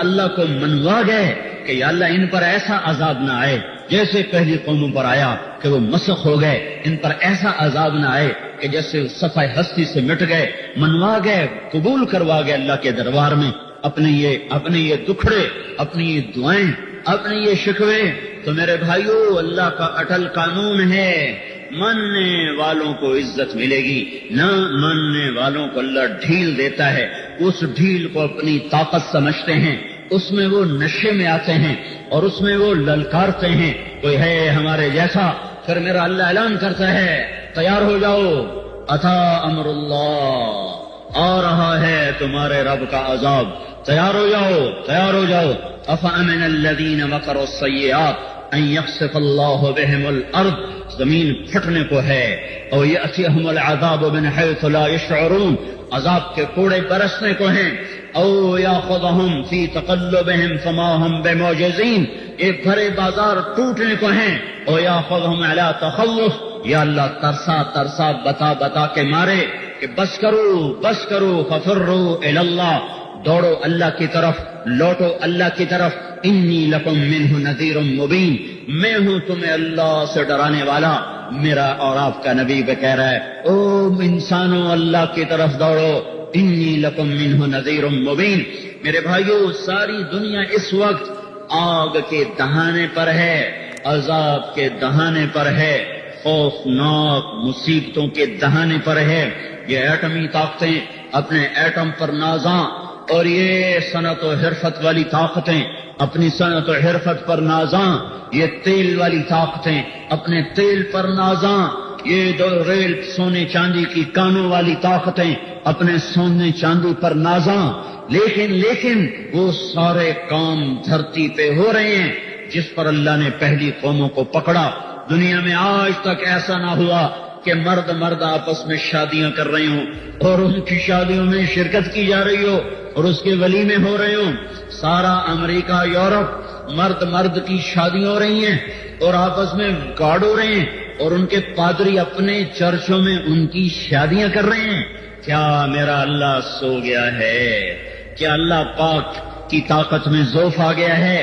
اللہ کو منوا گئے کہ یا اللہ ان پر ایسا عذاب نہ آئے جیسے پہلی قوموں پر آیا کہ وہ مسخ ہو گئے، ان پر ایسا عذاب نہ آئے کہ جیسے صفحہ ہستی سے مٹ گئے، منوا گئے، قبول کروا گئے اللہ کے دربار میں اپنے یہ دکھڑے، اپنی یہ دعائیں، اپنے یہ شکوے۔ تو میرے بھائیو، اللہ کا اٹل قانون ہے، ماننے والوں کو عزت ملے گی، نہ ماننے والوں کو اللہ ڈھیل دیتا ہے۔ اس ڈھیل کو اپنی طاقت سمجھتے ہیں، اس میں وہ نشے میں آتے ہیں اور اس میں وہ للکارتے ہیں، کوئی ہے ہمارے جیسا؟ پھر میرا اللہ اعلان کرتا ہے، تیار ہو جاؤ، اتا امر اللہ، آ رہا ہے تمہارے رب کا عذاب، تیار ہو جاؤ، تیار ہو جاؤ۔ افامن الذین مکروا السیئات ان یخسف اللہ بہم الارض، زمین پھٹنے کو ہے، اور یأتیہم العذاب من حیث لا یشعرون، عذاب کے کوڑے برسنے کو ہیں، او یاخذہم فی تقلبہم فما ہم بمعجزین، ایک بھرے بازار ٹوٹنے کو ہیں، او یاخذہم علی تخوف، یا اللہ ترسا ترسا بتا بتا کے مارے کہ بس کرو ففروا الی اللہ، دوڑو اللہ کی طرف، لوٹو اللہ کی طرف، انی لکم منہ نذیر مبین، میں ہوں تمہیں اللہ سے ڈرانے والا، میرا اور آپ کا نبی بھی کہہ رہا ہے، او انسانوں اللہ کی طرف دوڑو، انی لکم منہ نذیر مبین۔ میرے بھائیو، ساری دنیا اس وقت آگ کے دہانے پر ہے، عذاب کے دہانے پر ہے، خوفناک مصیبتوں کے دہانے پر ہے۔ یہ ایٹمی طاقتیں اپنے ایٹم پر نازاں، اور یہ صنعت و حرفت والی طاقتیں اپنی صنعت و حرفت پر نازاں، یہ تیل والی طاقتیں اپنے تیل پر نازاں، یہ دو ریل سونے چاندی کی کانوں والی طاقتیں اپنے سونے چاندی پر نازاں، لیکن وہ سارے کام دھرتی پہ ہو رہے ہیں جس پر اللہ نے پہلی قوموں کو پکڑا۔ دنیا میں آج تک ایسا نہ ہوا کہ مرد آپس میں شادیاں کر رہے ہوں اور ان کی شادیوں میں شرکت کی جا رہی ہو اور اس کے ولیمے ہو رہے ہوں۔ سارا امریکہ، یورپ، مرد کی شادیاں ہو رہی ہیں اور آپس میں گاڑ ہو رہے ہیں، اور ان کے پادری اپنے چرچوں میں ان کی شادیاں کر رہے ہیں۔ کیا میرا اللہ سو گیا ہے؟ کیا اللہ پاک کی طاقت میں ضعف آ گیا ہے؟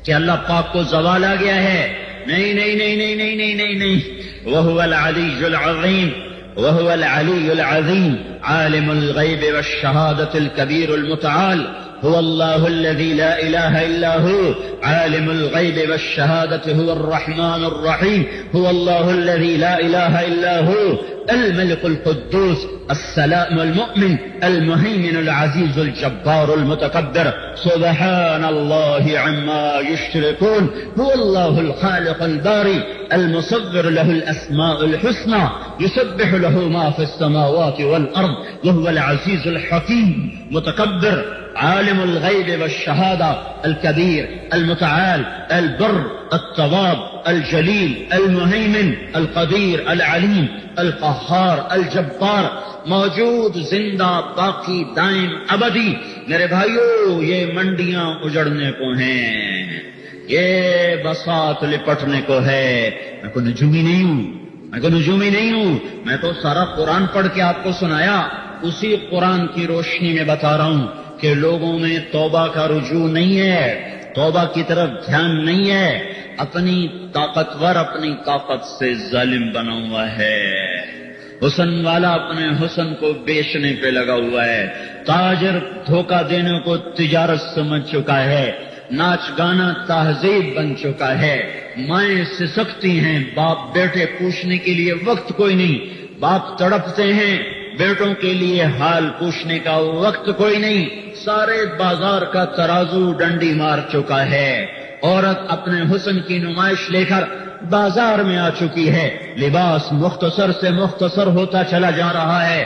کیا اللہ پاک کو زوال آ گیا ہے؟ نہیں نہیں نہیں نہیں نہیں نہیں نہیں نہیں، وهو العلی العظیم، وهو العلی العظیم، عالم الغیب والشہادة الكبیر المتعال، هو الله الذي لا إله إلا هو، عالم الغيب والشهادة، هو الرحمن الرحيم، هو الله الذي لا إله إلا هو، الملك القدوس السلام المؤمن المهيمن العزيز الجبار المتكبر، سبحان الله عما يشركون، هو الله الخالق الباري المصور، له الأسماء الحسنى، يسبح له ما في السماوات والأرض، وهو العزيز الحكيم متكبر، عالم الغیب والشہادہ، الکبیر، المتعال، البر، التواب، الجلیل، المہیمن، القدیر، العلیم، القہار، الجبار، موجود، زندہ، باقی، دائم، ابدی۔ میرے بھائیو، یہ منڈیاں اجڑنے کو ہیں، یہ بساط لپٹنے کو ہے۔ میں کوئی نجومی نہیں ہوں، میں تو سارا قرآن پڑھ کے آپ کو سنایا، اسی قرآن کی روشنی میں بتا رہا ہوں کہ لوگوں میں توبہ کا رجوع نہیں ہے، توبہ کی طرف دھیان نہیں ہے، اپنی طاقت سے ظالم بنا ہوا ہے، حسن والا اپنے حسن کو بیچنے پہ لگا ہوا ہے، تاجر دھوکہ دینے کو تجارت سمجھ چکا ہے، ناچ گانا تہذیب بن چکا ہے، مائیں سسکتی ہیں، باپ بیٹے پوچھنے کے لیے وقت کوئی نہیں، باپ تڑپتے ہیں، بیٹوں کے لیے حال پوچھنے کا وقت کوئی نہیں، سارے بازار کا ترازو ڈنڈی مار چکا ہے، عورت اپنے حسن کی نمائش لے کر بازار میں آ چکی ہے، لباس مختصر سے مختصر ہوتا چلا جا رہا ہے۔